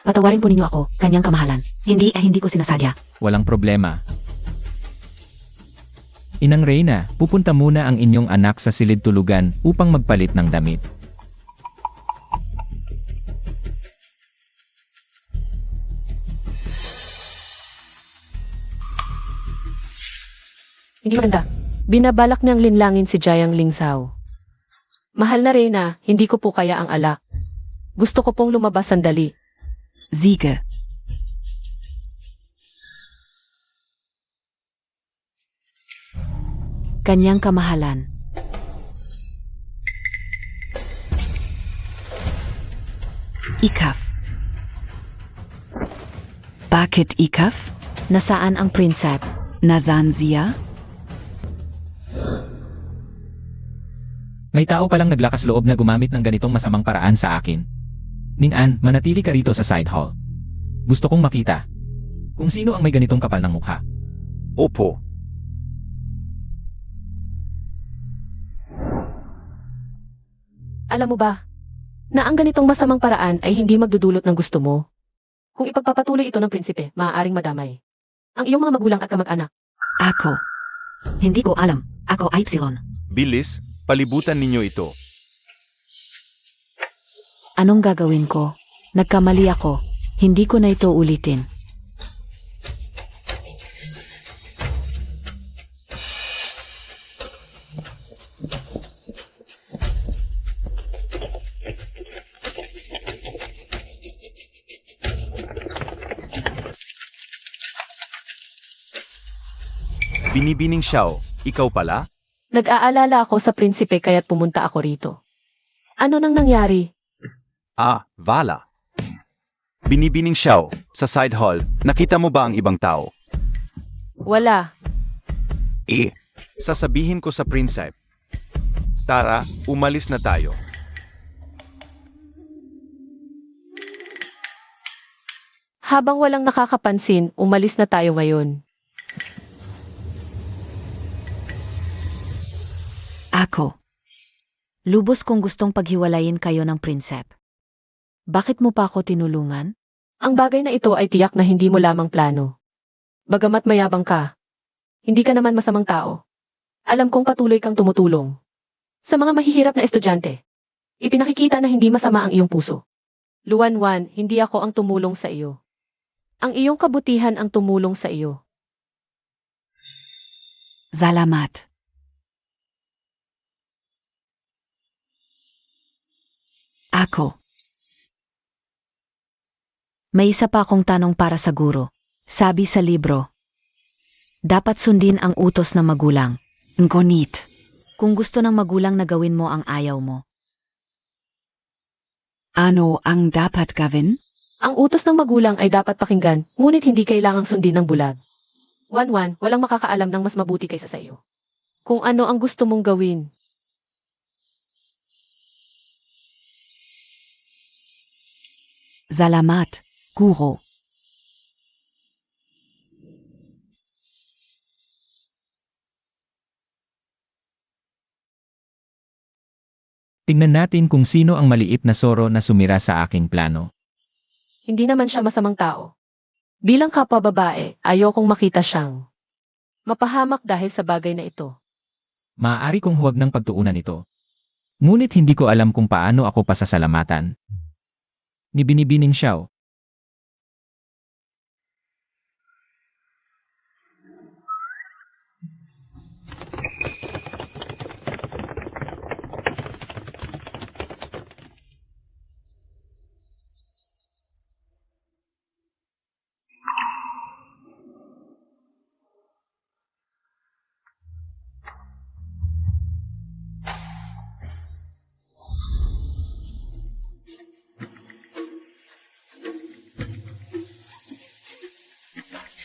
Patawarin po ninyo ako, kanyang kamahalan. Hindi ko sinasadya. Walang problema. Inang Reyna, pupunta muna ang inyong anak sa silid tulugan upang magpalit ng damit. Hindi maganda. Binabalak niyang linlangin si Jiang Lingsao. Mahal na Reyna, hindi ko po kaya ang alak. Gusto ko pong lumabas sandali. Siege. Kanyang kamahalan. Ikaf. Bakit ikaf? Nasaan ang prinsep? Nasaan siya? May tao palang naglakas loob na gumamit ng ganitong masamang paraan sa akin. Ning-an, manatili ka rito sa side hall. Gusto kong makita kung sino ang may ganitong kapal ng mukha. Opo. Alam mo ba, na ang ganitong masamang paraan ay hindi magdudulot ng gusto mo? Kung ipagpapatuloy ito ng prinsipe, maaaring madamay ang iyong mga magulang at kamag-anak. Ako. Hindi ko alam. Ako ay Epsilon. Bilis, palibutan ninyo ito. Anong gagawin ko? Nagkamali ako. Hindi ko na ito ulitin. Binibining Xiao, ikaw pala? Nag-aalala ako sa prinsipe kaya't pumunta ako rito. Ano nang nangyari? Ah, Vala. Binibining Xiao, sa side hall, nakita mo ba ang ibang tao? Wala. Sasabihin ko sa Prinsep. Tara, umalis na tayo. Habang walang nakakapansin, umalis na tayo ngayon. Ako. Lubos kong gustong paghiwalayin kayo ng Prinsep. Bakit mo pa ako tinulungan? Ang bagay na ito ay tiyak na hindi mo lamang plano. Bagamat mayabang ka, hindi ka naman masamang tao. Alam kong patuloy kang tumutulong. Sa mga mahihirap na estudyante, ipinakikita na hindi masama ang iyong puso. Luwan-wan, hindi ako ang tumulong sa iyo. Ang iyong kabutihan ang tumulong sa iyo. Salamat. Ako. May isa pa akong tanong para sa guro. Sabi sa libro, dapat sundin ang utos ng magulang. Ngunit. Kung gusto ng magulang na gawin mo ang ayaw mo. Ano ang dapat gawin? Ang utos ng magulang ay dapat pakinggan, ngunit hindi kailangang sundin ng bulag. Wan-wan, walang makakaalam ng mas mabuti kaysa sa iyo. Kung ano ang gusto mong gawin. Salamat, Guro. Tingnan natin kung sino ang maliit na Soro na sumira sa aking plano. Hindi naman siya masamang tao. Bilang kapwa babae, ayokong makita siyang mapahamak dahil sa bagay na ito. Maaari kong huwag ng pagtuunan ito. Ngunit hindi ko alam kung paano ako pasasalamatan. Ni Binibining Xiao.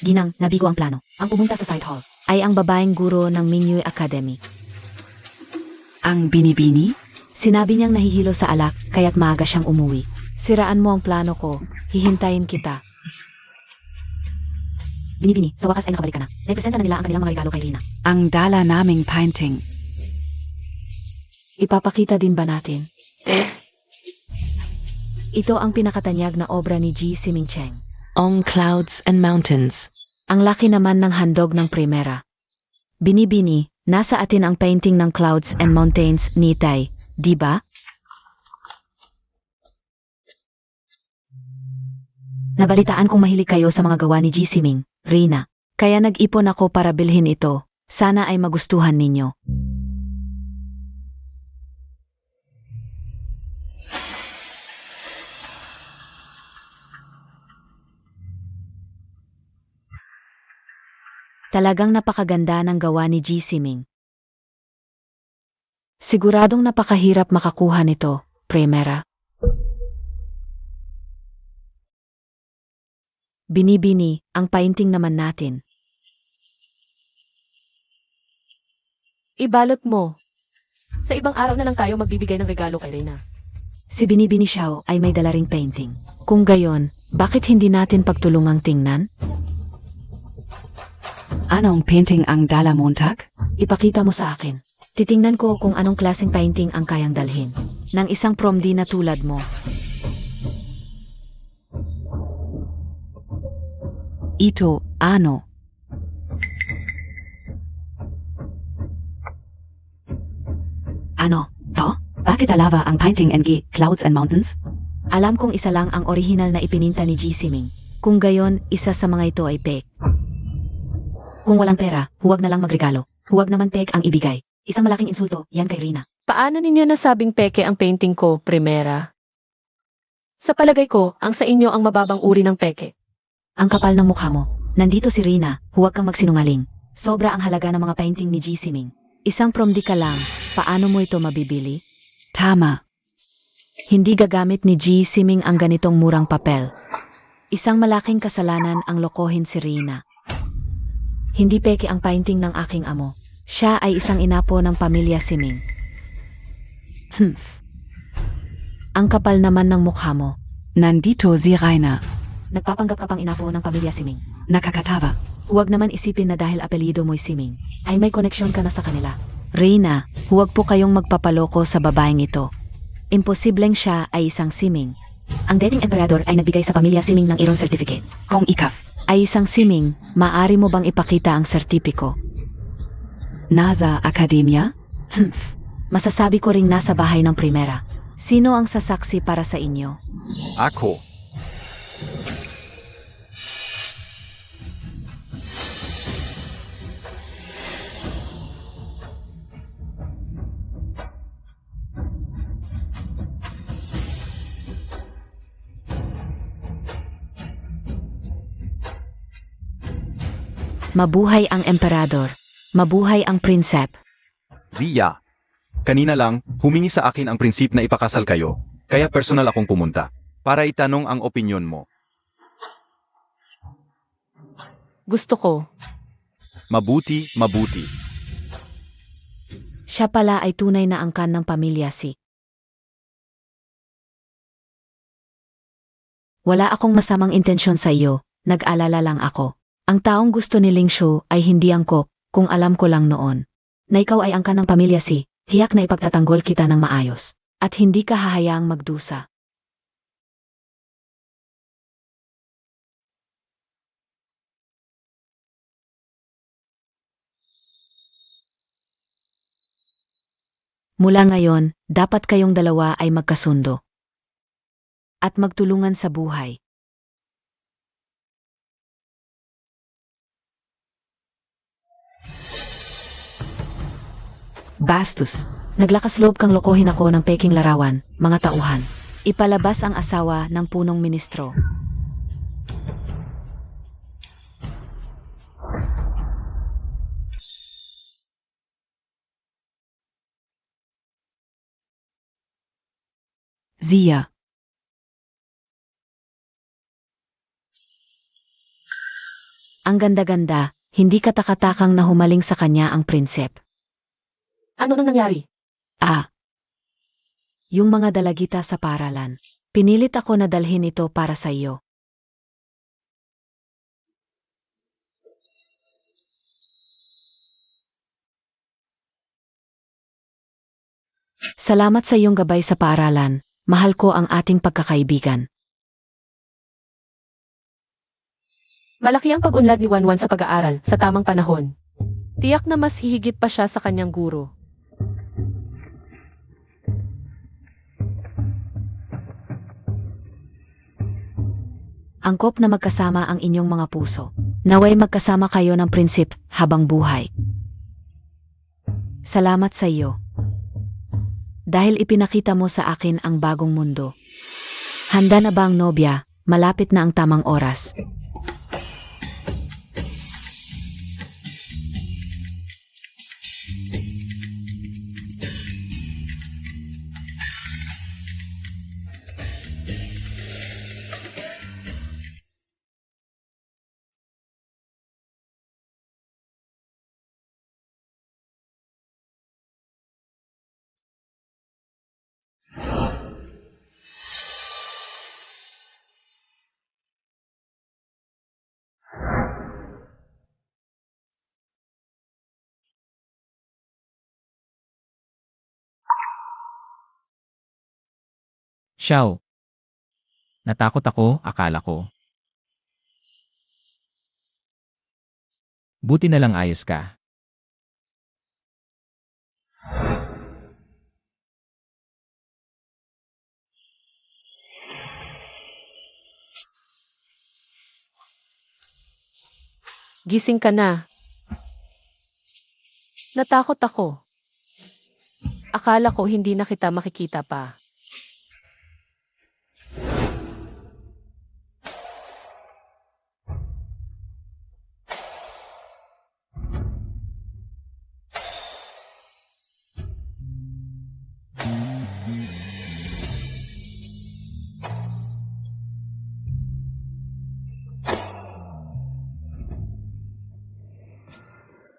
Ginang, nabigo ang plano. Ang pumunta sa side hall ay ang babaeng guro ng Mingyue Academy. Ang binibini? Sinabi niyang nahihilo sa alak, kaya't maaga siyang umuwi. Siraan mo ang plano ko. Hihintayin kita. Binibini, sa wakas ay nakabalik ka na. Naipresenta na nila ang kanilang mga regalo kay Rina. Ang dala naming painting. Ipapakita din ba natin? Ito ang pinakatanyag na obra ni Ji Simingcheng. On Clouds and Mountains. Ang laki naman ng handog ng primera. Binibini, nasa atin ang painting ng Clouds and Mountains ni Tai, di ba? Nabalitaan kong mahilig kayo sa mga gawa ni Ji Siming, Rina. Kaya nag-ipon ako para bilhin ito. Sana ay magustuhan ninyo. Talagang napakaganda ng gawa ni Ji Siming. Siguradong napakahirap makakuha nito, primera. Binibini, ang painting naman natin. Ibalot mo. Sa ibang araw na lang tayo magbibigay ng regalo kay Reyna. Si Binibini Xiao ay may dala ring painting. Kung gayon, bakit hindi natin pagtulungang tingnan? Anong painting ang dala Montag? Ipakita mo sa akin. Titingnan ko kung anong klaseng painting ang kayang dalhin. Ng isang promdi na tulad mo. Ito, ano? Ano? To? Bakit alawa ang painting ng Clouds and Mountains? Alam kong isa lang ang orihinal na ipininta ni Ji Siming. Kung gayon, isa sa mga ito ay fake. Kung walang pera, huwag na lang magregalo. Huwag naman fake ang ibigay. Isang malaking insulto, yan kay Rina. Paano ninyo nasabing peke ang painting ko, primera? Sa palagay ko, ang sa inyo ang mababang uri ng peke. Ang kapal ng mukha mo. Nandito si Rina, huwag kang magsinungaling. Sobra ang halaga ng mga painting ni G. Siming. Isang promdi ka lang, paano mo ito mabibili? Tama. Hindi gagamit ni G. Siming ang ganitong murang papel. Isang malaking kasalanan ang lokohin si Rina. Hindi peke ang painting ng aking amo. Siya ay isang inapo ng pamilya Siming. Ang kapal naman ng mukha mo. Nandito si Raina. Nagpapanggap ka pang inapo ng pamilya Siming. Nakakatawa. Huwag naman isipin na dahil apelyido mo'y Siming, ay may koneksyon ka na sa kanila. Reyna, huwag po kayong magpapaloko sa babaeng ito. Imposibleng siya ay isang Siming. Ang dating emperador ay nagbigay sa pamilya Siming ng irong certificate. Kung ikaf. Ay isang Siming, maaari mo bang ipakita ang sertipiko? Nasa akademya? Masasabi ko ring nasa bahay ng primera. Sino ang sasaksi para sa inyo? Ako. Mabuhay ang emperador. Mabuhay ang prinsep. Zia. Kanina lang, humingi sa akin ang prinsip na ipakasal kayo, kaya personal akong pumunta. Para itanong ang opinyon mo. Gusto ko. Mabuti, mabuti. Siya pala ay tunay na angkan ng pamilya Si. Wala akong masamang intensyon sa iyo, nag-alala lang ako. Ang taong gusto ni Ling Shu ay hindi angkop, kung alam ko lang noon. Na ikaw ay angkan ng pamilya Si, tiyak na ipagtatanggol kita ng maayos. At hindi ka hahayaang magdusa. Mula ngayon, dapat kayong dalawa ay magkasundo. At magtulungan sa buhay. Bastos. Naglakas loob kang lokohin ako ng peking larawan, mga tauhan. Ipalabas ang asawa ng punong ministro. Zia. Ang ganda-ganda, hindi katakatakang na humaling sa kanya ang prinsep. Ano nang nangyari? Yung mga dalagita sa paralan. Pinilit ako na dalhin ito para sa iyo. Salamat sa iyong gabay sa paaralan. Mahal ko ang ating pagkakaibigan. Malaki ang pag-unlad ni Wanwan sa pag-aaral sa tamang panahon. Tiyak na mas hihigit pa siya sa kanyang guro. Angkop na magkasama ang inyong mga puso. Naway magkasama kayo ng prinsip habang buhay. Salamat sa iyo. Dahil ipinakita mo sa akin ang bagong mundo. Handa na ba ang nobya? Malapit na ang tamang oras. Xiao. Natakot ako, akala ko. Buti na lang ayos ka. Gising ka na. Natakot ako. Akala ko hindi na kita makikita pa.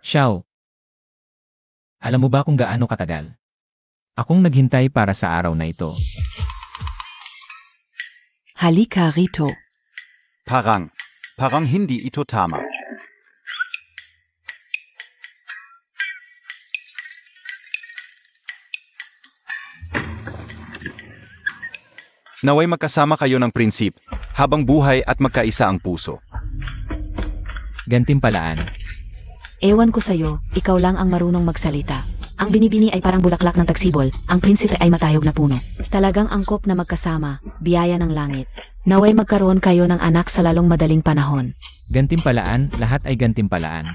Xiao, alam mo ba kung gaano katagal? Akong naghintay para sa araw na ito. Halika rito. Parang hindi ito tama. Naway magkasama kayo ng prinsip, habang buhay at magkaisa ang puso. Gantimpalaan. Ewan ko sa'yo, ikaw lang ang marunong magsalita. Ang binibini ay parang bulaklak ng tagsibol, ang prinsipe ay matayog na puno. Talagang angkop na magkasama, biyaya ng langit. Naway magkaroon kayo ng anak sa lalong madaling panahon. Gantimpalaan, lahat ay gantimpalaan.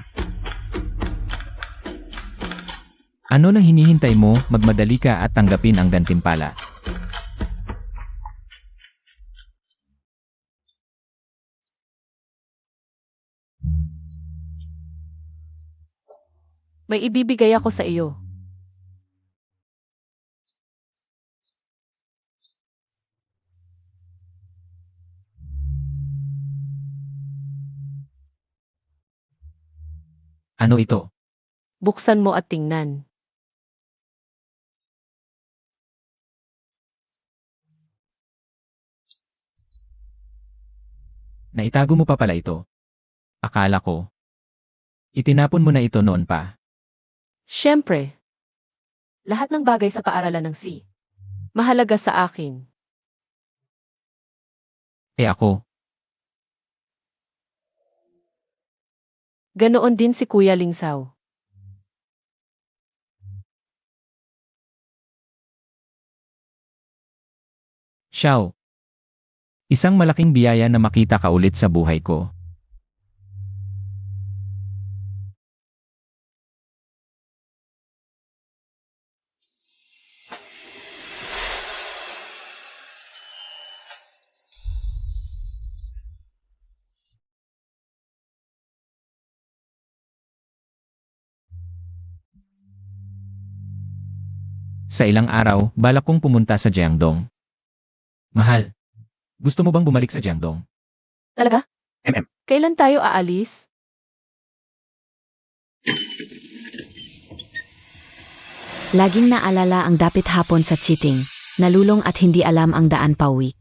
Ano nang hinihintay mo, magmadali ka at tanggapin ang gantimpala. May ibibigay ako sa iyo. Ano ito? Buksan mo at tingnan. Naitago mo pa pala ito. Akala ko. Itinapon mo na ito noon pa. Siyempre. Lahat ng bagay sa paaralan ng C. Mahalaga sa akin. Ako. Ganoon din si Kuya Lingsaw. Xiao. Isang malaking biyaya na makita ka ulit sa buhay ko. Sa ilang araw, balak kong pumunta sa Jiangdong. Mahal, gusto mo bang bumalik sa Jiangdong? Talaga? MM. Kailan tayo aalis? Laging naalala ang dapit hapon sa cheating, nalulong at hindi alam ang daan pauwi.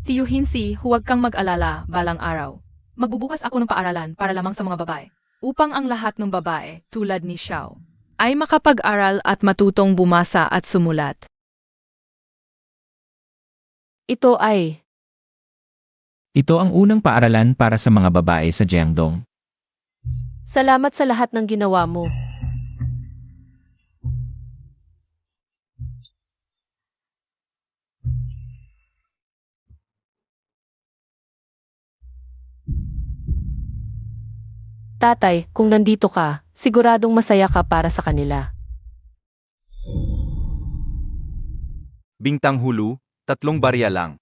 Tiyuhin si, huwag kang mag-alala, balang araw. Magbubukas ako ng paaralan para lamang sa mga babae. Upang ang lahat ng babae, tulad ni Xiao, ay makapag-aral at matutong bumasa at sumulat. Ito ay... Ito ang unang paaralan para sa mga babae sa Jiangdong. Salamat sa lahat ng ginawa mo. Tatay, kung nandito ka, siguradong masaya ka para sa kanila. Bintang hulu, 3 barya lang.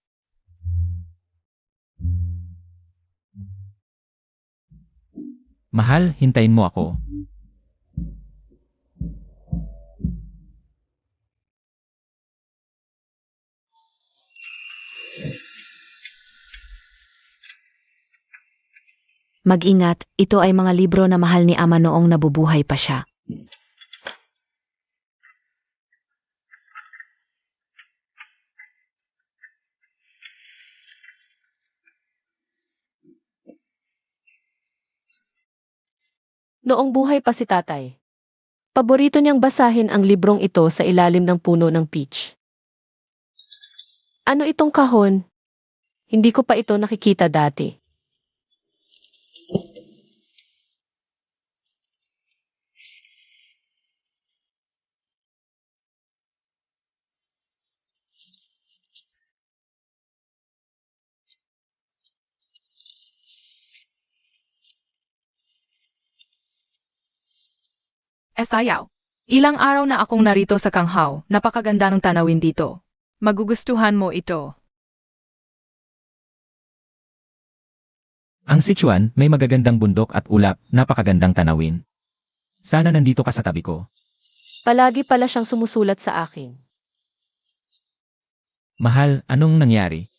Mahal, hintayin mo ako. Mag-ingat, ito ay mga libro na mahal ni Ama noong nabubuhay pa siya. Noong buhay pa si tatay. Paborito niyang basahin ang librong ito sa ilalim ng puno ng peach. Ano itong kahon? Hindi ko pa ito nakikita dati. Sayaw. Ilang araw na akong narito sa Kanghaw, napakaganda ng tanawin dito. Magugustuhan mo ito. Ang Sichuan, may magagandang bundok at ulap, napakagandang tanawin. Sana nandito ka sa tabi ko. Palagi pala siyang sumusulat sa akin. Mahal, anong nangyari?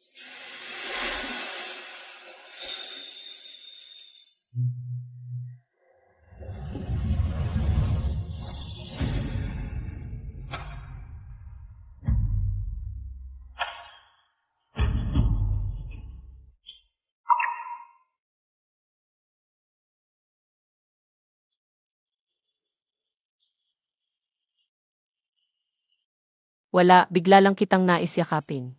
Wala, bigla lang kitang nais yakapin.